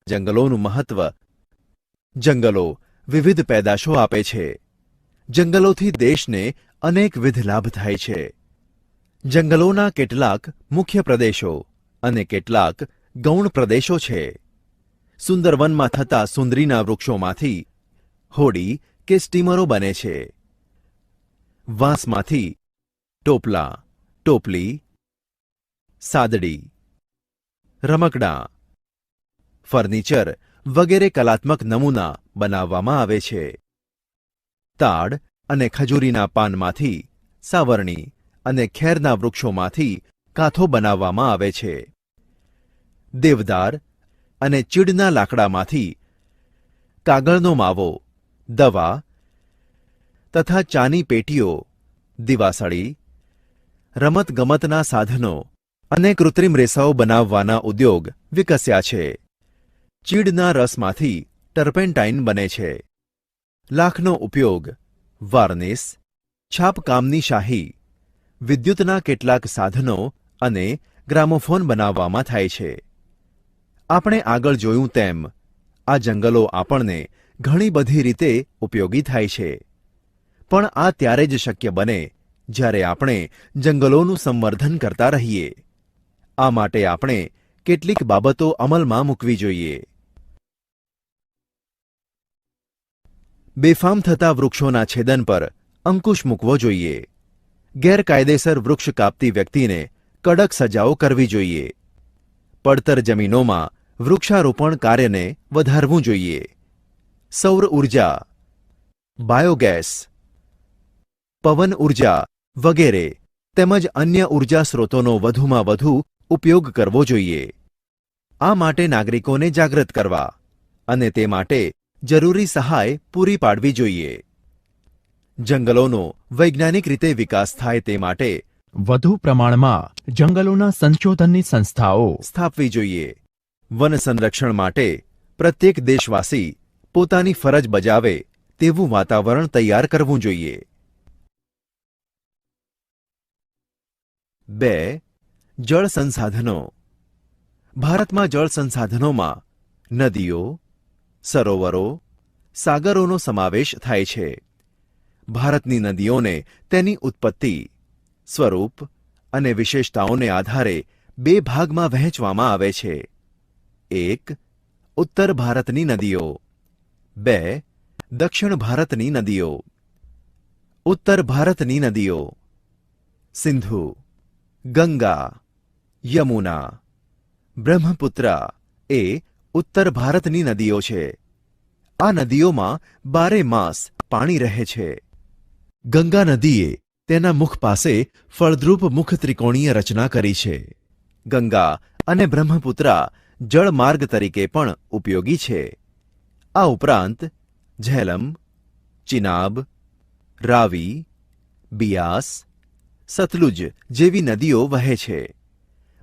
જંગલોનું મહત્વ. જંગલો વિવિધ પેદાશો આપે છે. જંગલોથી દેશને અનેકવિધ લાભ થાય છે. જંગલોના કેટલાક મુખ્ય પ્રદેશો અને કેટલાક ગૌણ પ્રદેશો છે. સુંદરવનમાં થતા સુંદરીના વૃક્ષોમાંથી હોડી કે સ્ટીમરો બને છે. વાંસમાંથી ટોપલા, ટોપલી, સાદડી, રમકડાં, ફર્નિચર વગેરે કલાત્મક નમૂના બનાવવામાં આવે છે. તાડ અને ખજૂરીના પાનમાંથી સાવરણી અને ખેરના વૃક્ષોમાંથી કાંથો બનાવવામાં આવે છે. દેવદાર અને ચીડના લાકડામાંથી કાગળનો માવો, દવા તથા ચાની પેટીઓ, દિવાસળી, રમતગમતના સાધનો અને કૃત્રિમ રેસાઓ બનાવવાના ઉદ્યોગ વિકસ્યા છે. ચીડના રસમાંથી ટર્પેન્ટાઇન બને છે. લાખનો ઉપયોગ વાર્નિશ, છાપકામની શાહી, વિદ્યુતના કેટલાક સાધનો અને ગ્રામોફોન બનાવવામાં થાય છે. આપણે આગળ જોયું તેમ આ જંગલો આપણને ઘણી બધી રીતે ઉપયોગી થાય છે. પણ આ ત્યારે જ શક્ય બને જ્યારે આપણે જંગલોનું સંવર્ધન કરતા રહીએ. આ માટે આપણે કેટલીક બાબતો અમલમાં મૂકવી જોઈએ. બેફામ થતા વૃક્ષોના છેદન પર અંકુશ મૂકવો જોઈએ. ગેરકાયદેસર વૃક્ષ કાપતી વ્યક્તિને કડક સજાઓ કરવી જોઈએ. પડતર જમીનોમાં વૃક્ષારોપણ કાર્યને વધારવું જોઈએ. સૌર ઉર્જા, બાયોગેસ, પવન ઉર્જા વગેરે તેમજ અન્ય ઉર્જા સ્રોતોનો વધુમાં વધુ ઉપયોગ કરવો જોઈએ. આ માટે નાગરિકોને જાગૃત કરવા અને તે માટે જરૂરી સહાય પૂરી પાડવી જોઈએ. જંગલોનો વૈજ્ઞાનિક રીતે વિકાસ થાય તે માટે વધુ પ્રમાણમાં જંગલોના સંશોધનની સંસ્થાઓ સ્થાપવી જોઈએ. વન સંરક્ષણ માટે પ્રત્યેક દેશવાસી પોતાની ફરજ બજાવે તેવું વાતાવરણ તૈયાર કરવું જોઈએ. 2. જળ સંસાધનો. ભારતમાં જળ સંસાધનોમાં નદીઓ, સરોવરો, સાગરોનો સમાવેશ થાય છે. ભારતની નદીઓને તેની ઉત્પત્તિ, સ્વરૂપ અને વિશેષતાઓને આધારે બે ભાગમાં વહેંચવામાં આવે છે. 1. ઉત્તર ભારતની નદીઓ. 2. દક્ષિણ ભારતની નદીઓ. ઉત્તર ભારતની નદીઓ સિંધુ, ગંગા, યમુના, બ્રહ્મપુત્રા એ ઉત્તર ભારતની નદીઓ છે. આ નદીઓમાં 12 માસ પાણી રહે છે. ગંગા નદીએ તેના મુખ પાસે ફળદ્રુપ મુખ ત્રિકોણીય રચના કરી છે. ગંગા અને બ્રહ્મપુત્રા જળમાર્ગ તરીકે પણ ઉપયોગી છે. આ ઉપરાંત ઝેલમ, ચિનાબ, રાવી, બિયાસ, સતલુજ જેવી નદીઓ વહે છે.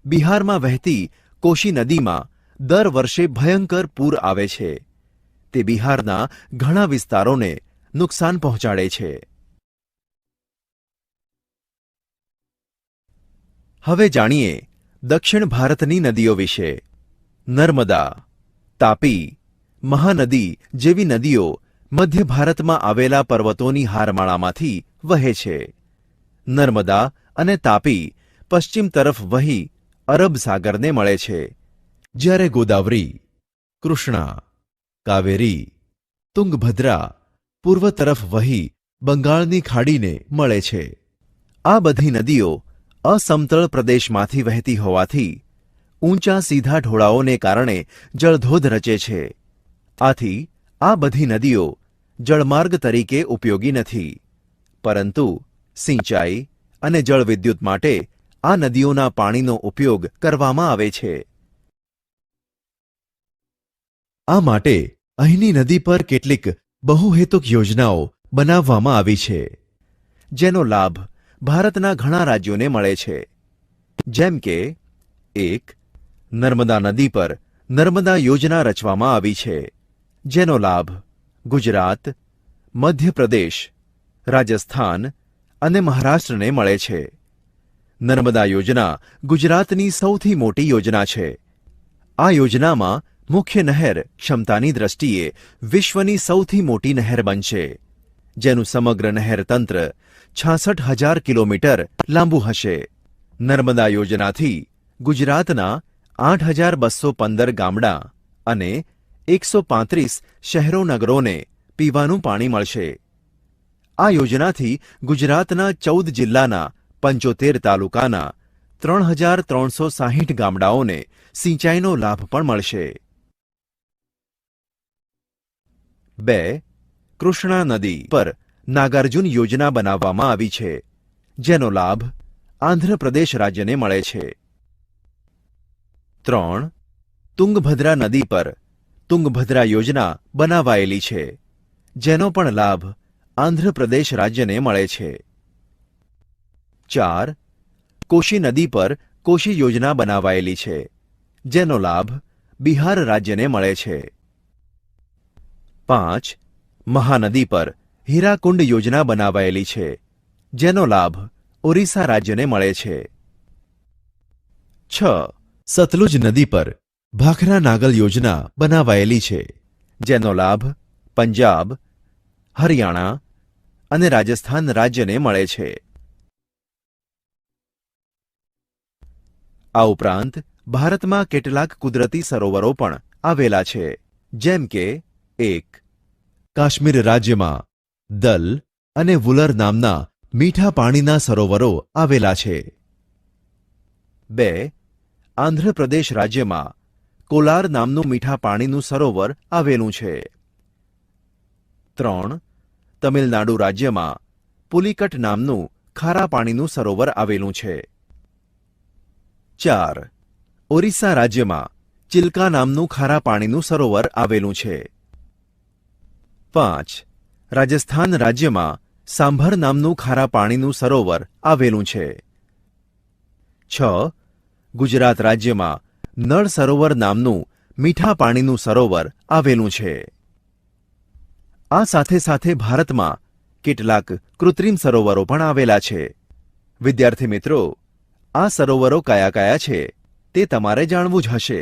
બિહારમાં વહેતી કોશી નદીમાં દર વર્ષે ભયંકર પૂર આવે છે. તે બિહારના ઘણા વિસ્તારોને નુકસાન પહોંચાડે છે. હવે જાણીએ દક્ષિણ ભારતની નદીઓ વિશે. નર્મદા, તાપી, મહાનદી જેવી નદીઓ મધ્ય ભારતમાં આવેલા પર્વતોની હારમાળામાંથી વહે છે. નર્મદા અને તાપી પશ્ચિમ તરફ વહી અરબ સાગરને મળે છે, જ્યારે ગોદાવરી, કૃષ્ણા, કાવેરી, તુંગભદ્રા પૂર્વ તરફ વહી બંગાળની ખાડીને મળે છે. આ બધી નદીઓ અસમતળ પ્રદેશમાંથી વહેતી હોવાથી ઊંચા સીધા ઢોળાવોને કારણે જળધોધ રચે છે. આથી આ બધી નદીઓ જળમાર્ગ તરીકે ઉપયોગી નથી, પરંતુ સિંચાઈ અને જળવિદ્યુત માટે આ નદીઓના પાણીનો ઉપયોગ કરવામાં આવે છે. આ માટે અહીંની નદી પર કેટલીક બહુહેતુક યોજનાઓ બનાવવામાં આવી છે, જેનો લાભ ભારતના ઘણા રાજ્યોને મળે છે. જેમ કે 1. નર્મદા નદી પર નર્મદા યોજના રચવામાં આવી છે, જેનો લાભ ગુજરાત, મધ્યપ્રદેશ, રાજસ્થાન અને મહારાષ્ટ્રને મળે છે. નર્મદા યોજના ગુજરાતની સૌથી મોટી યોજના છે. આ યોજનામાં મુખ્ય નહેર ક્ષમતાની દ્રષ્ટિએ વિશ્વની સૌથી મોટી નહેર બનશે, જેનું સમગ્ર નહેર તંત્ર 66,000 કિલોમીટર લાંબુ હશે. નર્મદા યોજનાથી ગુજરાતના 8,215 ગામડાં અને 135 શહેરો નગરોને પીવાનું પાણી મળશે. આ યોજનાથી ગુજરાતના 14 જિલ્લાના 75 તાલુકાના 3,360 ગામડાઓને સિંચાઈનો લાભ પણ મળશે. 2. કૃષ્ણા નદી પર નાગાર્જુન યોજના બનાવવામાં આવી છે, જેનો લાભ આંધ્રપ્રદેશ રાજ્યને મળે છે. 3. તુંગભદ્રા નદી પર તુંગભદ્રા યોજના બનાવાયેલી છે, જેનો પણ લાભ આંધ્રપ્રદેશ રાજ્યને મળે છે. 4. કોશી નદી પર કોશી યોજના બનાવાયેલી છે, જેનો લાભ બિહાર રાજ્યને મળે છે. 5. મહાનદી પર હીરાકુંડ યોજના બનાવાયેલી છે, જેનો લાભ ઓરિસ્સા રાજ્યને મળે છે. 6. સતલુજ નદી પર ભાખરા નાગલ યોજના બનાવાયેલી છે, જેનો લાભ પંજાબ, હરિયાણા અને રાજસ્થાન રાજ્યને મળે છે. આ ઉપરાંત ભારતમાં કેટલાક કુદરતી સરોવરો પણ આવેલા છે, જેમ કે 1. કાશ્મીર રાજ્યમાં દલ અને વુલર નામના મીઠા પાણીના સરોવરો આવેલા છે. 2. આંધ્રપ્રદેશ રાજ્યમાં કોલાર નામનું મીઠા પાણીનું સરોવર આવેલું છે. 3. તમિલનાડુ રાજ્યમાં પુલિકટ નામનું ખારા પાણીનું સરોવર આવેલું છે. 4. ઓરિસ્સા રાજ્યમાં ચિલ્કા નામનું ખારા પાણીનું સરોવર આવેલું છે. 5. રાજસ્થાન રાજ્યમાં સાંભર નામનું ખારા પાણીનું સરોવર આવેલું છે. 6. ગુજરાત રાજ્યમાં નળ સરોવર નામનું મીઠા પાણીનું સરોવર આવેલું છે. આ સાથે સાથે ભારતમાં કેટલાક કૃત્રિમ સરોવરો પણ આવેલા છે. વિદ્યાર્થી મિત્રો, આ સરોવરો કયા કયા છે તે તમારે જાણવું જ હશે,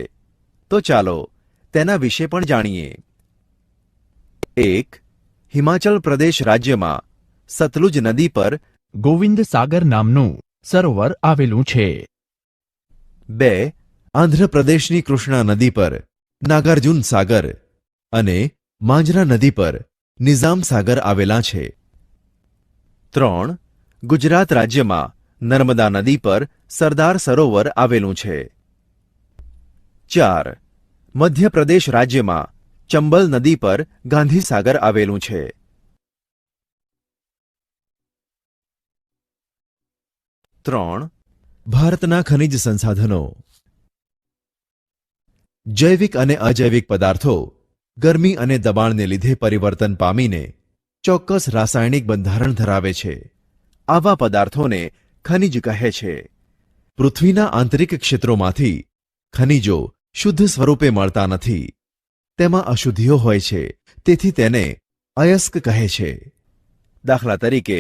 તો ચાલો તેના વિશે પણ જાણીએ. 1. હિમાચલ પ્રદેશ રાજ્યમાં સતલુજ નદી પર ગોવિંદ સાગર નામનું સરોવર આવેલું છે. 2. આંધ્રપ્રદેશની કૃષ્ણા નદી પર નાગાર્જુન સાગર અને માંજરા નદી પર નિઝામ સાગર આવેલા છે. 3. ગુજરાત રાજ્યમાં નર્મદા નદી પર સરદાર સરોવર આવેલું છે. 4. મધ્યપ્રદેશ રાજ્યમાં ચંબલ નદી પર ગાંધી સાગર આવેલું છે. 3. ભારતના ખનિજ સંસાધનો. જૈવિક અને અજૈવિક પદાર્થો ગરમી અને દબાણને લીધે પરિવર્તન પામીને ચોક્કસ રાસાયણિક બંધારણ ધરાવે છે. આવા પદાર્થોને ખનિજ કહે છે. પૃથ્વીના આંતરિક ક્ષેત્રોમાંથી ખનિજો શુદ્ધ સ્વરૂપે મળતા નથી. તેમાં અશુદ્ધિઓ હોય છે, તેથી તેને અયસ્ક કહે છે. દાખલા તરીકે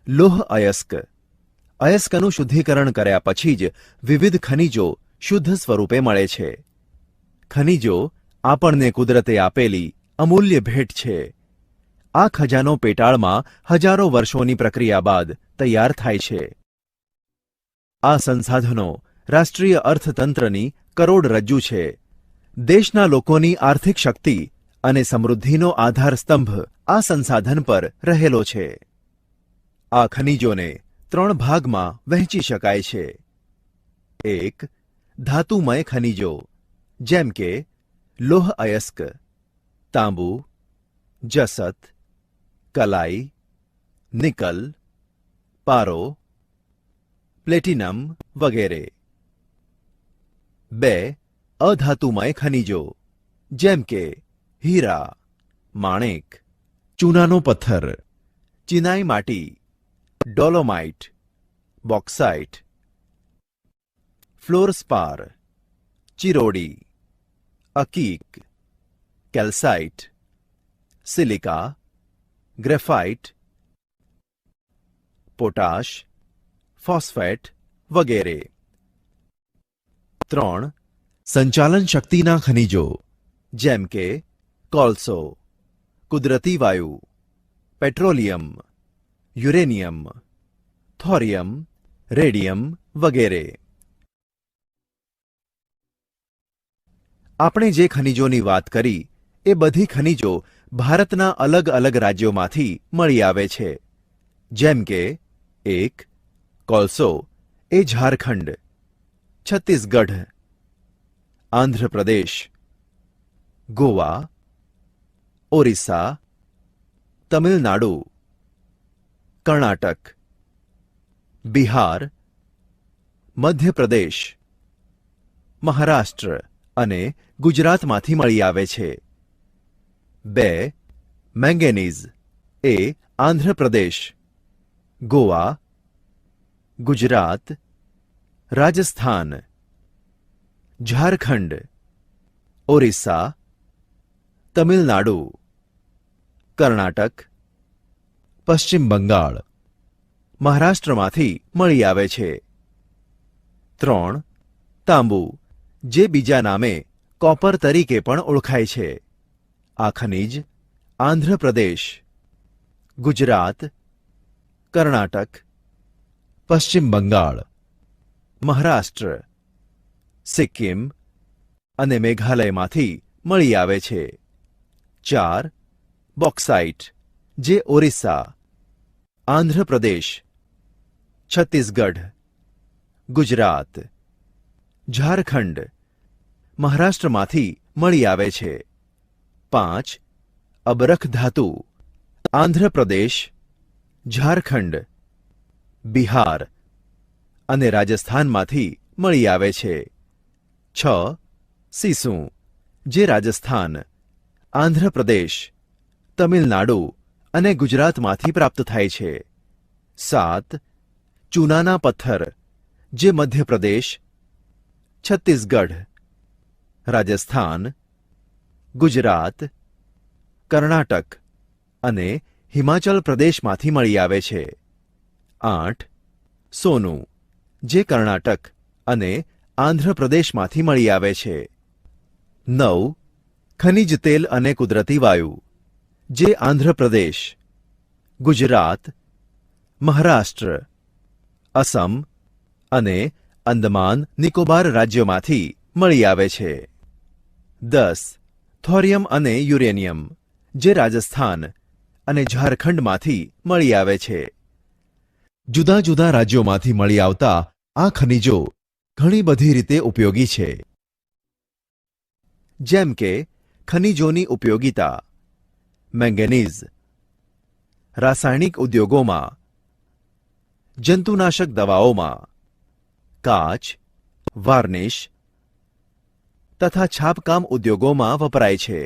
લોહ અયસ્ક. અયસ્કનું શુદ્ધિકરણ કર્યા પછી જ વિવિધ ખનિજો શુદ્ધ સ્વરૂપે મળે છે. ખનિજો આપણને કુદરતે આપેલી અમૂલ્ય ભેટ છે. આ ખજાનો પેટાળમાં હજારો વર્ષોની પ્રક્રિયા બાદ તૈયાર થાય છે. આ સંસાધનો રાષ્ટ્રીય અર્થતંત્રની કરોડરજ્જુ છે. દેશના લોકોની આર્થિક શક્તિ અને સમૃદ્ધિનો આધારસ્તંભ આ સંસાધન પર રહેલો છે. આ ખનિજોને 3 ભાગમાં વહેંચી શકાય છે. 1. ધાતુમય ખનિજો, જેમ કે લોહ અયસ્ક, તાંબુ, જસત, કલાઈ, નિકલ, પારો, પ્લેટિનમ વગેરે. 2. અધાતુમય ખનિજો, જેમ કે હીરા, માણેક, ચૂનાનો પથ્થર, ચિનાઈ માટી, ડોલોમાઇટ, બોક્સાઇટ, ફ્લોરસ્પાર, ચિરોડી, અકીક, calcite, silica, graphite, potash, phosphate વગેરે. 3. સંચાલન શક્તિના ખનિજો જેમ કે કોલસો, કુદરતી વાયુ, પેટ્રોલિયમ, યુરેનિયમ, થોરિયમ, રેડિયમ વગેરે. આપણે જે ખનિજોની વાત કરી એ બધી ખનિજો ભારતના અલગ અલગ રાજ્યોમાંથી મળી આવે છે. જેમ કે 1. કોલસો એ ઝારખંડ, છત્તીસગઢ, આંધ્રપ્રદેશ, ગોવા, ઓરિસ્સા, તમિલનાડુ, કર્ણાટક, બિહાર, મધ્યપ્રદેશ, મહારાષ્ટ્ર અને ગુજરાતમાંથી મળી આવે છે. 2. મેંગેનીઝ એ આંધ્રપ્રદેશ, ગોવા, ગુજરાત, રાજસ્થાન, ઝારખંડ, ઓરિસ્સા, તમિલનાડુ, કર્ણાટક, પશ્ચિમ બંગાળ, મહારાષ્ટ્રમાંથી મળી આવે છે. 3. તાંબુ જે બીજા નામે કોપર તરીકે પણ ઓળખાય છે. આ ખનિજ આંધ્રપ્રદેશ, ગુજરાત, કર્ણાટક, પશ્ચિમ બંગાળ, મહારાષ્ટ્ર, સિક્કિમ અને મેઘાલયમાંથી મળી આવે છે. 4. બોક્સાઇટ જે ઓરિસ્સા, આંધ્રપ્રદેશ, છત્તીસગઢ, ગુજરાત, ઝારખંડ, મહારાષ્ટ્રમાંથી મળી આવે છે. 5. અબરખ ધાતુ આંધ્રપ્રદેશ, ઝારખંડ, બિહાર અને રાજસ્થાનમાંથી મળી આવે છે. 6. સીસું જે રાજસ્થાન, આંધ્રપ્રદેશ, તમિલનાડુ અને ગુજરાતમાંથી પ્રાપ્ત થાય છે. 7. ચૂનાના પથ્થર જે મધ્યપ્રદેશ, છત્તીસગઢ, રાજસ્થાન, ગુજરાત, કર્ણાટક અને હિમાચલ પ્રદેશમાંથી મળી આવે છે. 8. સોનું જે કર્ણાટક અને આંધ્રપ્રદેશમાંથી મળી આવે છે. 9. ખનિજ તેલ અને કુદરતી વાયુ જે આંધ્રપ્રદેશ, ગુજરાત, મહારાષ્ટ્ર, અસમ અને અંદમાન નિકોબાર રાજ્યોમાંથી મળી આવે છે. 10. થોરિયમ અને યુરેનિયમ જે રાજસ્થાન અને ઝારખંડમાંથી મળી આવે છે. જુદા જુદા રાજ્યોમાંથી મળી આવતા આ ખનિજો ઘણી બધી રીતે ઉપયોગી છે. જેમ કે ખનિજોની ઉપયોગિતા. મેંગેનીઝ રાસાયણિક ઉદ્યોગોમાં, જંતુનાશક દવાઓમાં, કાચ, વાર્નિશ તથા છાપકામ ઉદ્યોગોમાં વપરાય છે.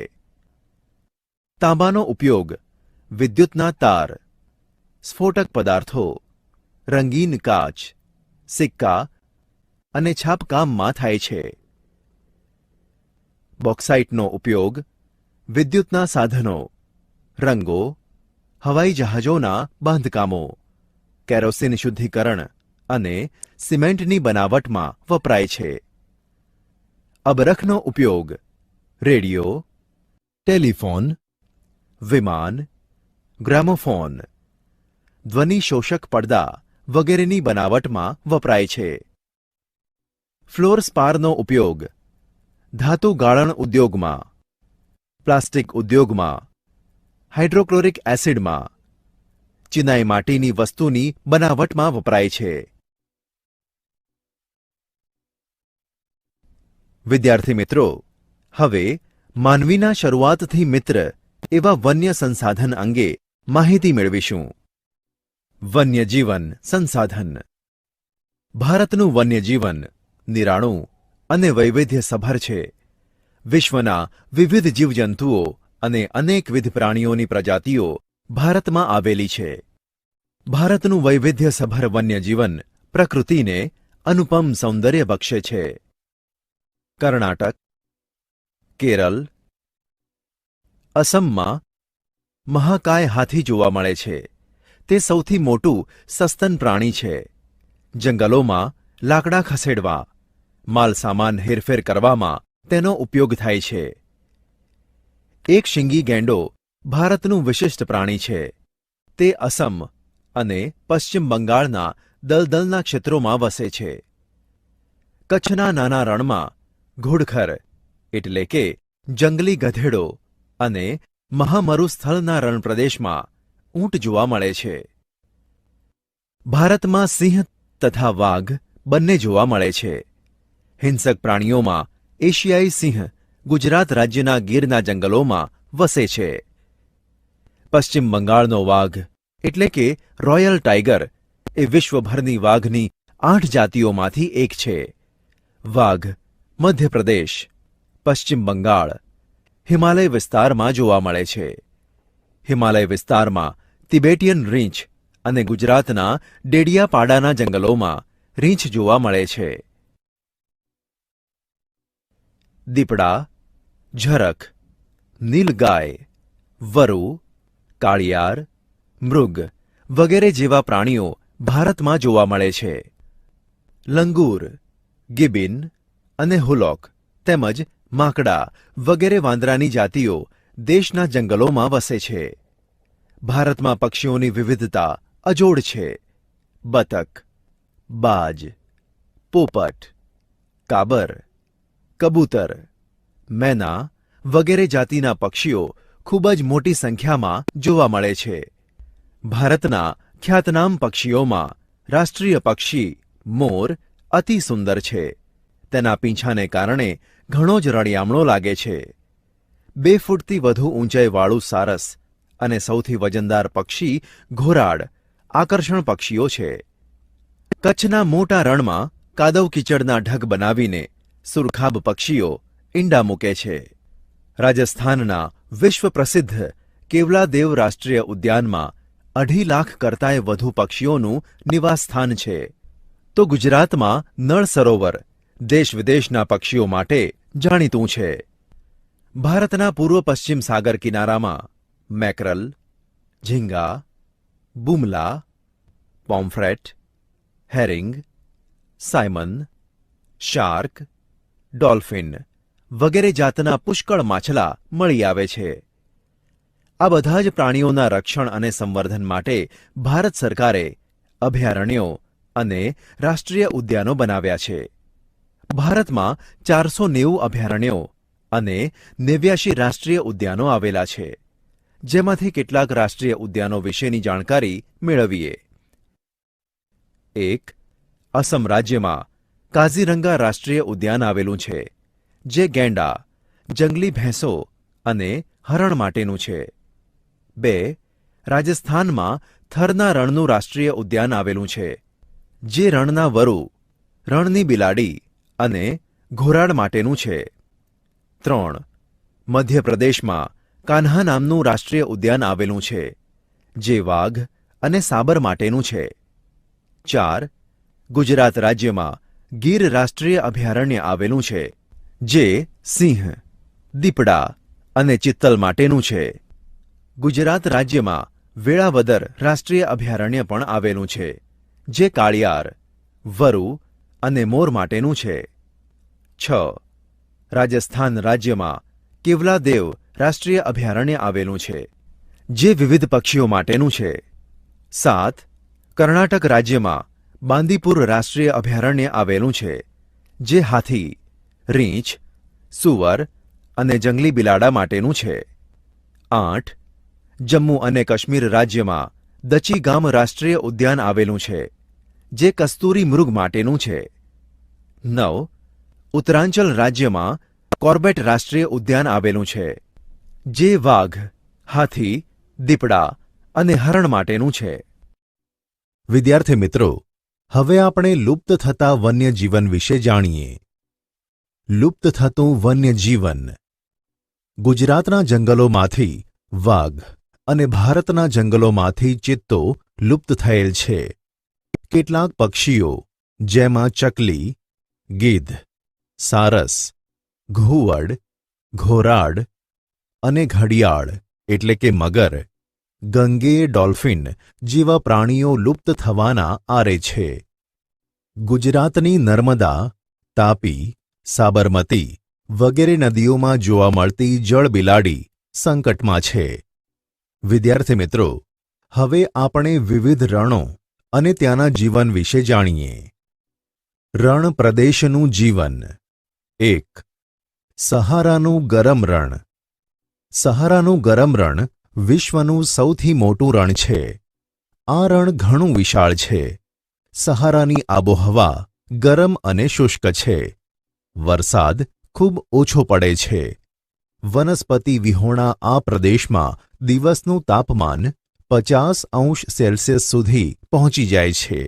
તાંબાનો ઉપયોગ વિદ્યુતના તાર, સ્ફોટક પદાર્થો, રંગીન કાચ, સિક્કા અને છાપકામમાં થાય છે. બોક્સાઇટનો ઉપયોગ વિદ્યુતના સાધનો, રંગો, હવાઈ જહાજોના બાંધકામો, કેરોસીન શુદ્ધિકરણ અને સિમેન્ટની બનાવટમાં વપરાય છે. અબરખનો ઉપયોગ રેડિયો, ટેલિફોન, વિમાન, ગ્રામોફોન, ધ્વનિ શોષક પડદા વગેરેની બનાવટમાં વપરાય છે. ફ્લોરસ્પારનો ઉપયોગ ધાતુ ગાળણ ઉદ્યોગમાં, પ્લાસ્ટિક ઉદ્યોગમાં, હાઇડ્રોક્લોરિક એસિડમાં, ચિનાઈ માટીની વસ્તુની બનાવટમાં વપરાય છે. વિદ્યાર્થી મિત્રો, હવે માનવીના શરૂઆતથી મિત્ર એવા વન્ય સંસાધન અંગે માહિતી મેળવીશું. વન્યજીવન સંસાધન. ભારતનું વન્યજીવન નિરાણું અને વૈવિધ્યસભર છે. વિશ્વના વિવિધ જીવજંતુઓ અને અનેકવિધ પ્રાણીઓની પ્રજાતિઓ ભારતમાં આવેલી છે. ભારતનું વૈવિધ્યસભર વન્યજીવન પ્રકૃતિને અનુપમ સૌંદર્ય બક્ષે છે. કર્ણાટક, કેરળ, અસમમાં મહાકાય હાથી જોવા મળે છે. તે સૌથી મોટું સસ્તન પ્રાણી છે. જંગલોમાં લાકડા ખસેડવા, માલસામાન હેરફેર કરવામાં તેનો ઉપયોગ થાય છે. એક શીંગી ગેંડો ભારતનું વિશિષ્ટ પ્રાણી છે. તે અસમ અને પશ્ચિમ બંગાળના દલદલના ક્ષેત્રોમાં વસે છે. કચ્છના નાના રણમાં ઘુડખર એટલે કે જંગલી ગધેડો અને મહામરુસ્થળના રણપ્રદેશમાં ઊંટ જોવા મળે છે. ભારતમાં સિંહ તથા વાઘ બંને જોવા મળે છે. હિંસક પ્રાણીઓમાં એશિયાઈ સિંહ ગુજરાત રાજ્યના ગીરના જંગલોમાં વસે છે. પશ્ચિમ બંગાળનો વાઘ એટલે કે રોયલ ટાઇગર એ વિશ્વભરની વાઘની 8 જાતિઓમાંથી એક છે. વાઘ મધ્યપ્રદેશ, પશ્ચિમ બંગાળ, હિમાલય વિસ્તારમાં જોવા મળે છે. હિમાલય વિસ્તારમાં તિબેટિયન રીંછ અને ગુજરાતના ડેડિયાપાડાના જંગલોમાં રીંછ જોવા મળે છે. દીપડા, ઝરખ, નીલગાય, વરુ, કાળિયાર, મૃગ વગેરે જેવા પ્રાણીઓ ભારતમાં જોવા મળે છે. લંગૂર, ગિબિન અને હુલોક તેમજ માકડા વગેરે વાંદરાની જાતિઓ દેશના જંગલોમાં વસે છે. ભારતમાં પક્ષીઓની વિવિધતા અજોડ છે. બતક, બાજ, પોપટ, કાબર, કબૂતર, મેના વગેરે જાતિના પક્ષીઓ ખૂબ જ મોટી સંખ્યામાં જોવા મળે છે. ભારતના ખ્યાતનામ પક્ષીઓમાં રાષ્ટ્રીય પક્ષી મોર અતિ સુંદર છે. તેના પીંછાને કારણે ઘણો જ રળિયામણો લાગે છે. 2 ફૂટથી વધુ ઊંચાઈવાળું સારસ અને સૌથી વજનદાર પક્ષી ઘોરાડ આકર્ષણ પક્ષીઓ છે. કચ્છના મોટા રણમાં કાદવ કીચડના ઢગ બનાવીને સુરખાબ પક્ષીઓ ઈંડા મૂકે છે. રાજસ્થાનના વિશ્વ પ્રસિદ્ધ કેવલાદેવ રાષ્ટ્રીય ઉદ્યાનમાં 2.5 લાખ કરતાંય વધુ પક્ષીઓનું નિવાસસ્થાન છે. તો ગુજરાતમાં નળ સરોવર દેશ વિદેશના પક્ષીઓ માટે જાણીતું છે. ભારતના પૂર્વ પશ્ચિમ સાગર કિનારામાં મેકરલ, ઝીંગા, બુમલા, પોમ્ફ્રેટ, હેરિંગ, સાયમન, શાર્ક, ડોલ્ફિન વગેરે જાતના પુષ્કળ માછલા મળી આવે છે. આ બધા જ પ્રાણીઓના રક્ષણ અને સંવર્ધન માટે ભારત સરકારે અભયારણ્યો અને રાષ્ટ્રીય ઉદ્યાનો બનાવ્યા છે. ભારતમાં 490 અભયારણ્યો અને 89 રાષ્ટ્રીય ઉદ્યાનો આવેલા છે. જેમાંથી કેટલાક રાષ્ટ્રીય ઉદ્યાનો વિશેની જાણકારી મેળવીએ. 1. અસમ રાજ્યમાં કાઝીરંગા રાષ્ટ્રીય ઉદ્યાન આવેલું છે, જે ગેંડા, જંગલી ભેંસો અને હરણ માટેનું છે. 2. રાજસ્થાનમાં થરના રણનું રાષ્ટ્રીય ઉદ્યાન આવેલું છે, જે રણના વરુ, રણની બિલાડી અને ઘોરાડ માટેનું છે. 3. મધ્યપ્રદેશમાં કાન્હા નામનું રાષ્ટ્રીય ઉદ્યાન આવેલું છે, જે વાઘ અને સાબર માટેનું છે. 4. ગુજરાત રાજ્યમાં ગીર રાષ્ટ્રીય અભયારણ્ય આવેલું છે, જે સિંહ, દીપડા અને ચિત્તલ માટેનું છે. ગુજરાત રાજ્યમાં વેળાવદર રાષ્ટ્રીય અભયારણ્ય પણ આવેલું છે, જે કાળિયાર, વરુ અને મોર માટેનું છે. 6. રાજસ્થાન રાજ્યમાં કેવલાદેવ રાષ્ટ્રીય અભયારણ્ય આવેલું છે, જે વિવિધ પક્ષીઓ માટેનું છે. 7. કર્ણાટક રાજ્યમાં બાંદીપુર રાષ્ટ્રીય અભયારણ્ય આવેલું છે, જે હાથી, રીંછ, સુવર અને જંગલી બિલાડા માટેનું છે. 8. જમ્મુ અને કાશ્મીર રાજ્યમાં દચીગામ રાષ્ટ્રીય ઉદ્યાન આવેલું છે, જે કસ્તુરી મૃગ માટેનું છે. 9. ઉત્તરાંચલ રાજ્યમાં કોર્બેટ રાષ્ટ્રીય ઉદ્યાન આવેલું છે, જે વાઘ, હાથી, દીપડા અને હરણ માટેનું છે. વિદ્યાર્થી મિત્રો, હવે આપણે લુપ્ત થતા વન્યજીવન વિશે જાણીએ. લુપ્ત થતું વન્યજીવન. ગુજરાતના જંગલોમાંથી વાઘ અને ભારતના જંગલોમાંથી ચિત્તો લુપ્ત થયેલ છે. કેટલાક પક્ષીઓ, જેમાં ચકલી, ગીધ, સારસ, ઘુવડ, ઘોરાડ અને ઘડિયાળ એટલે કે મગર, ગંગેય ડોલ્ફિન જેવા પ્રાણીઓ લુપ્ત થવાના આરે છે. ગુજરાતની નર્મદા, તાપી, સાબરમતી વગેરે નદીઓમાં જોવા મળતી જળબિલાડી સંકટમાં છે. વિદ્યાર્થી મિત્રો, હવે આપણે વિવિધ રણો અને ત્યાંના જીવન વિશે જાણીએ. રણ પ્રદેશનું જીવન. 1. સહારાનું ગરમ રણ. સહારાનું ગરમ રણ વિશ્વનું સૌથી મોટું રણ છે. આ રણ ઘણું વિશાળ છે. સહારાની આબોહવા ગરમ અને શુષ્ક છે. વરસાદ ખૂબ ઓછો પડે છે. વનસ્પતિ વિહોણા આ પ્રદેશમાં દિવસનું તાપમાન 50°C સુધી પહોંચી જાય છે,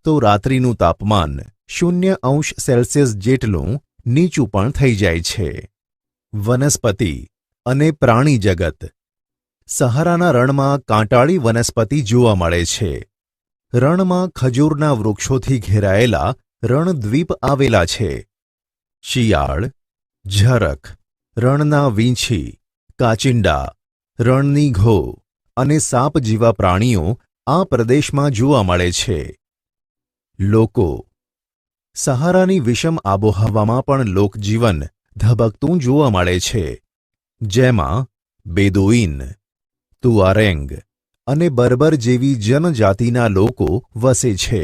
તો રાત્રિનું તાપમાન 0°C જેટલું નીચું પણ થઈ જાય છે. વનસ્પતિ અને પ્રાણી જગત. સહારાના રણમાં કાંટાળી વનસ્પતિ જોવા મળે છે. રણમાં ખજૂરના વૃક્ષોથી ઘેરાયેલા રણદ્વીપ આવેલા છે. શિયાળ, ઝરખ, રણના વીંછી, કાચિંડા, રણની ઘો અને સાપ જેવા પ્રાણીઓ આ પ્રદેશમાં જોવા મળે છે. લોકો. સહારાની વિષમ આબોહવામાં પણ લોકજીવન ધબકતું જોવા મળે છે, જેમાં બેદુઈન, તુઆરેંગ અને બર્બર જેવી જનજાતિના લોકો વસે છે.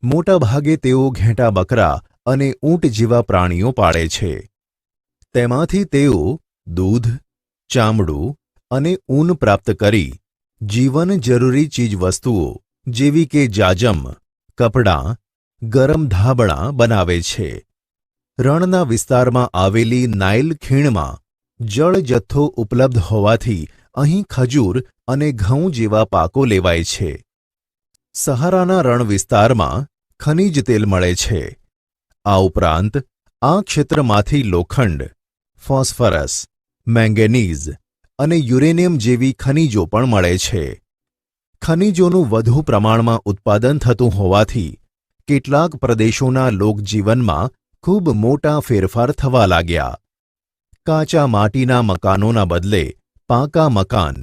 મોટાભાગે તેઓ ઘેટાં બકરા અને ઊંટ જેવા પ્રાણીઓ પાળે છે. તેમાંથી તેઓ દૂધ, ચામડું અને ઊન પ્રાપ્ત કરી જીવન જરૂરી ચીજવસ્તુઓ જેવી કે જાજમ, કપડાં, ગરમ ધાબળા બનાવે છે. રણના વિસ્તારમાં આવેલી નાઇલ ખીણમાં જળ જથ્થો ઉપલબ્ધ હોવાથી અહીં ખજૂર અને ઘઉં જેવા પાકો લેવાય છે. સહારાના રણ વિસ્તારમાં ખનિજ તેલ મળે છે. આ ઉપરાંત આ ક્ષેત્રમાંથી લોખંડ, ફોસ્ફરસ, મેંગેનીઝ અને યુરેનિયમ જેવી ખનિજો પણ મળે છે. ખનિજોનું વધુ પ્રમાણમાં ઉત્પાદન થતું હોવાથી કેટલાક પ્રદેશોના લોકજીવનમાં ખૂબ મોટા ફેરફાર થવા લાગ્યા. કાચા માટીના મકાનોના બદલે પાકા મકાન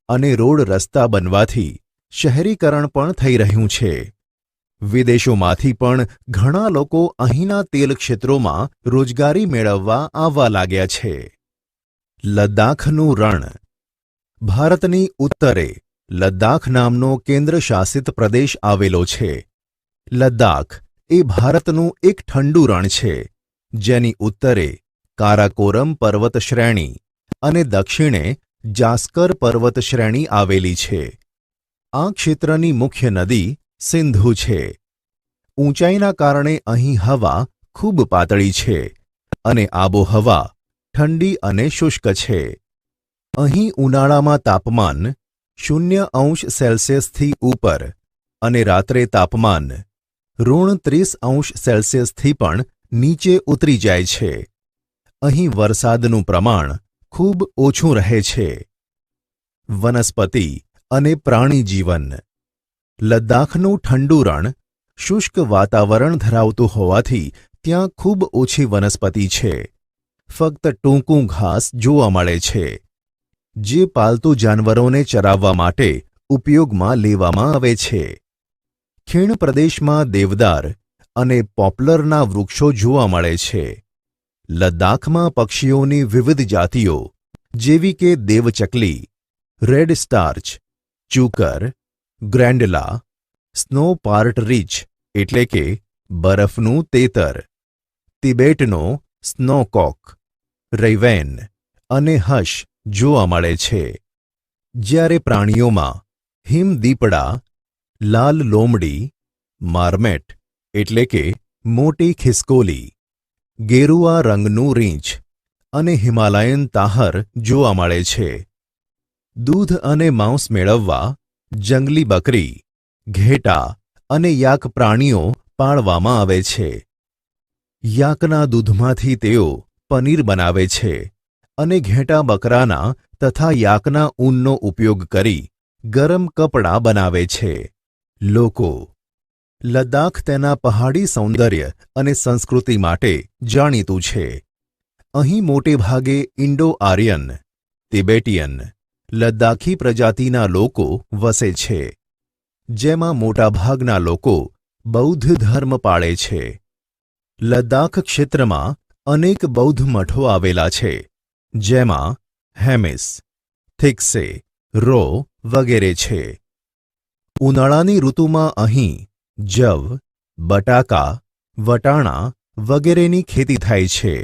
અને રોડ રસ્તા બનવાથી શહેરીકરણ પણ થઈ રહ્યું છે. વિદેશોમાંથી પણ ઘણા લોકો અહીંના તેલ ક્ષેત્રોમાં રોજગારી મેળવવા આવવા લાગ્યા છે. લદ્દાખનું રણ. ભારતની ઉત્તરે લદ્દાખ નામનો કેન્દ્રશાસિત પ્રદેશ આવેલો છે. લદ્દાખ એ ભારતનું એક ઠંડુ રણ છે, જેની ઉત્તરે કારાકોરમ પર્વત શ્રેણી અને દક્ષિણે જાસ્કર પર્વત શ્રેણી આવેલી છે. આ ક્ષેત્રની મુખ્ય નદી સિંધુ છે. ઊંચાઈના કારણે અહીં હવા ખૂબ પાતળી છે અને આબોહવા ઠંડી અને શુષ્ક છે. અહીં ઉનાળામાં તાપમાન 0°C ઉપર અને રાત્રે તાપમાન -30°C પણ નીચે ઉતરી જાય છે. અહીં વરસાદનું પ્રમાણ ખૂબ ઓછું રહે છે. વનસ્પતિ અને પ્રાણી જીવન. લદ્દાખનું ઠંડુ રણ શુષ્ક વાતાવરણ ધરાવતું હોવાથી ત્યાં ખૂબ ઓછી વનસ્પતિ છે. ફક્ત ટૂંકું ઘાસ જોવા મળે છે, જે પાલતુ જાનવરોને ચરાવવા માટે ઉપયોગમાં લેવામાં આવે છે. ખીણ પ્રદેશમાં દેવદાર અને પોપ્લરના વૃક્ષો જોવા મળે છે. લદ્દાખમાં પક્ષીઓની વિવિધ જાતિઓ જેવી કે દેવચકલી, રેડ સ્ટાર્ચ, ચૂકર, ગ્રેન્ડલા, સ્નો પાર્ટરીચ એટલે કે બરફનું તેતર, તિબેટનો સ્નોકોક, રૈવેન અને હશ જોવા મળે છે. જ્યારે પ્રાણીઓમાં હિમદીપડા, લાલ લોમડી, માર્મેટ એટલે કે મોટી ખિસકોલી, ગેરુઆ રંગનું રીંછ અને હિમાલયન તાહર જોવા મળે છે. દૂધ અને માંસ મેળવવા જંગલી બકરી, ઘેટા અને યાક પ્રાણીઓ પાળવામાં આવે છે. યાકના દૂધમાંથી તેઓ પનીર બનાવે છે અને ઘેટા બકરાના તથા યાકના ઊનનો ઉપયોગ કરી ગરમ કપડાં બનાવે છે. લોકો. લદ્દાખ તેના પહાડી સૌંદર્ય અને સંસ્કૃતિ માટે જાણીતું છે. અહીં મોટે ભાગે ઇન્ડો આર્યન, તિબેટિયન, લદ્દાખી પ્રજાતિના લોકો વસે છે, જેમાં મોટાભાગના લોકો બૌદ્ધ ધર્મ પાળે છે. લદ્દાખ ક્ષેત્રમાં અનેક બૌદ્ધ મઠો આવેલા છે, જેમાં હેમિસ, થિક્સે, રો વગેરે છે. ઉનાળાની ઋતુમાં અહીં જવ, બટાકા, વટાણા વગેરેની ખેતી થાય છે.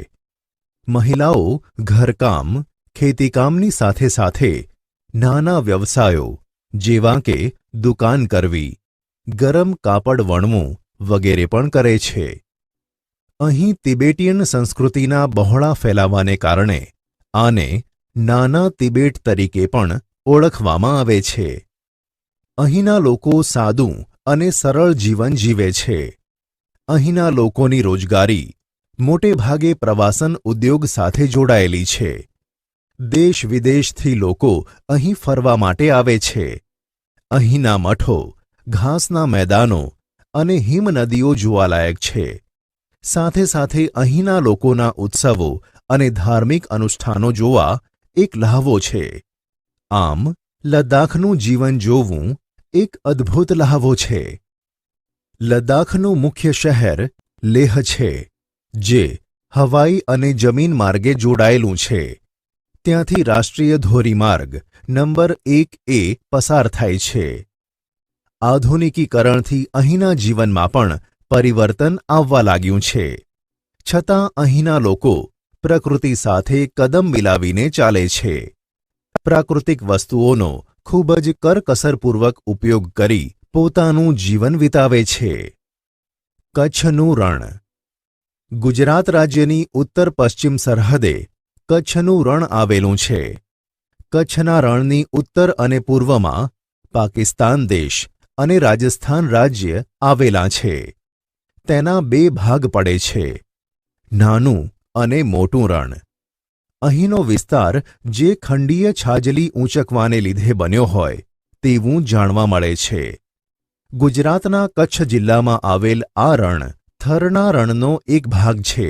મહિલાઓ ઘરકામ, ખેતીકામની સાથે સાથે નાના વ્યવસાયો જેવા કે દુકાન કરવી, ગરમ કાપડ વણવું વગેરે પણ કરે છે. અહીં તિબેટીયન સંસ્કૃતિના બહોળા ફેલાવાને કારણે આને નાના તિબેટ તરીકે પણ ઓળખવામાં આવે છે. અહીંના લોકો સાદું અને સરળ જીવન જીવે છે. અહીંના લોકોની રોજગારી મોટે ભાગે પ્રવાસન ઉદ્યોગ સાથે જોડાયેલી છે. દેશ વિદેશથી લોકો અહીં ફરવા માટે આવે છે. અહીંના મઠો, ઘાસના મેદાનો અને હિમનદીઓ જોવાલાયક છે. સાથે સાથે અહીંના લોકોના ઉત્સવો અને ધાર્મિક અનુષ્ઠાનો જોવા એક લહાવો છે. આમ લદ્દાખનું જીવન જોવું એક અદ્ભુત લહાવો છે. લદ્દાખનું મુખ્ય શહેર લેહ છે, જે હવાઈ અને જમીન માર્ગે જોડાયેલું છે. ત્યાંથી રાષ્ટ્રીય ધોરીમાર્ગ નંબર 1A પસાર થાય છે. આધુનિકીકરણથી અહીંના જીવનમાં પણ પરિવર્તન આવવા લાગ્યું છે. છતાં અહીંના લોકો પ્રકૃતિ સાથે કદમ મિલાવીને ચાલે છે. પ્રાકૃતિક વસ્તુઓનો ખૂબ જ કરકસરપૂર્વક ઉપયોગ કરી પોતાનું જીવન વિતાવે છે. કચ્છનું રણ. ગુજરાત રાજ્યની ઉત્તર પશ્ચિમ સરહદે કચ્છનું રણ આવેલું છે. કચ્છના રણની ઉત્તર અને પૂર્વમાં પાકિસ્તાન દેશ અને રાજસ્થાન રાજ્ય આવેલા છે. તેના 2 ભાગ પડે છે, નાનું અને મોટું રણ. અહીંનો વિસ્તાર જે ખંડીય છાજલી ઊંચકવાને લીધે બન્યો હોય તેવું જાણવા મળે છે. ગુજરાતના કચ્છ જિલ્લામાં આવેલ આ રણ થરના રણનો એક ભાગ છે.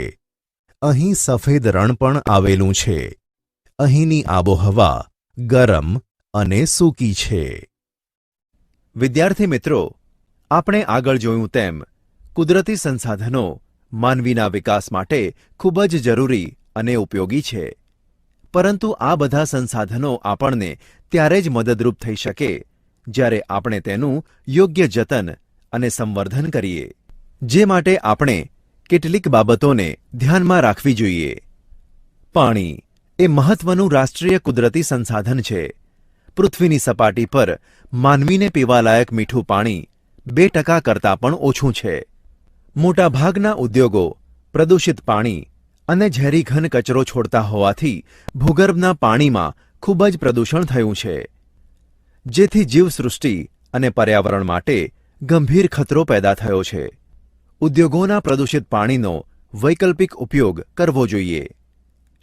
અહીં સફેદ રણ પણ આવેલું છે. અહીંની આબોહવા ગરમ અને સૂકી છે. વિદ્યાર્થી મિત્રો, આપણે આગળ જોયું તેમ કુદરતી સંસાધનો માનવીના વિકાસ માટે ખૂબ જ જરૂરી અને ઉપયોગી છે. પરંતુ આ બધા સંસાધનો આપણને ત્યારે જ મદદરૂપ થઈ શકે જ્યારે આપણે તેનું યોગ્ય જતન અને સંવર્ધન કરીએ. જે માટે આપણે કેટલીક બાબતોને ધ્યાનમાં રાખવી જોઈએ. પાણી એ મહત્વનું રાષ્ટ્રીય કુદરતી સંસાધન છે. પૃથ્વીની સપાટી પર માનવીને પીવાલાયક મીઠું પાણી 2% કરતાં પણ ઓછું છે. મોટાભાગના ઉદ્યોગો પ્રદૂષિત પાણી અને ઝેરી ઘન કચરો છોડતા હોવાથી ભૂગર્ભના પાણીમાં ખૂબ જ પ્રદૂષણ થયું છે, જેથી જીવસૃષ્ટિ અને પર્યાવરણ માટે ગંભીર ખતરો પેદા થયો છે. ઉદ્યોગોના પ્રદૂષિત પાણીનો વૈકલ્પિક ઉપયોગ કરવો જોઈએ.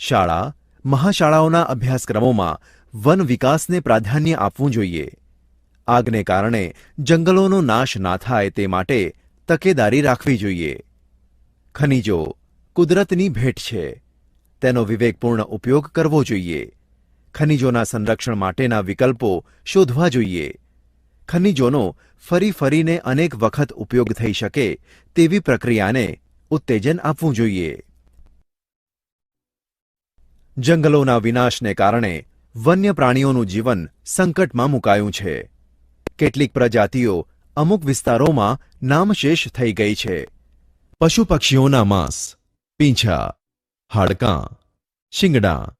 શાળા, મહાશાળાઓના અભ્યાસક્રમોમાં વન વિકાસને પ્રાધાન્ય આપવું જોઈએ. આગને કારણે જંગલોનો નાશ ના થાય તે માટે તકેદારી રાખવી જોઈએ. ખનિજો કુદરતની ભેટ છે. તેનો વિવેકપૂર્ણ ઉપયોગ કરવો જોઈએ. ખનિજોના સંરક્ષણ માટેના વિકલ્પો શોધવા જોઈએ. ખનિજોનો ફરી ફરીને અનેક વખત ઉપયોગ થઈ શકે તેવી પ્રક્રિયાને ઉત્તેજન આપવું જોઈએ. જંગલોના વિનાશને કારણે વન્ય પ્રાણીઓનું જીવન સંકટમાં મુકાયું છે. કેટલીક પ્રજાતિઓ અમુક વિસ્તારોમાં નામશેષ થઈ ગઈ છે. પશુ પક્ષીઓના માંસ, પીંછા, હાડકાં, શિંગડાં,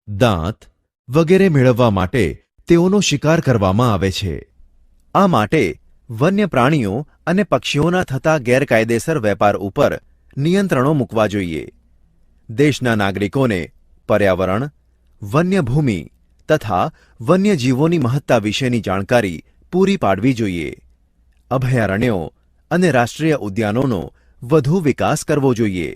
દાંત વગેરે મેળવવા માટે તેઓનો શિકાર કરવામાં આવે છે. આ માટે વન્ય પ્રાણીઓ અને પક્ષીઓના થતા ગેરકાયદેસર વેપાર ઉપર નિયંત્રણો મૂકવા જોઈએ. દેશના નાગરિકોને પર્યાવરણ, વન્યભૂમિ તથા વન્યજીવોની મહત્તા વિશેની જાણકારી પૂરી પાડવી જોઈએ. અભયારણ્યો અને રાષ્ટ્રીય ઉદ્યાનોનો વધુ વિકાસ કરવો જોઈએ.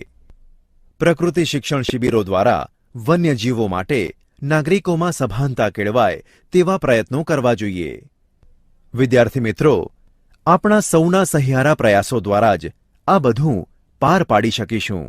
પ્રકૃતિ શિક્ષણ શિબિરો દ્વારા વન્યજીવો માટે નાગરિકોમાં સભાનતા કેળવાય તેવા પ્રયત્નો કરવા જોઈએ. વિદ્યાર્થી મિત્રો, આપણા સૌના સહિયારા પ્રયાસો દ્વારા જ આ બધું પાર પાડી શકીશું.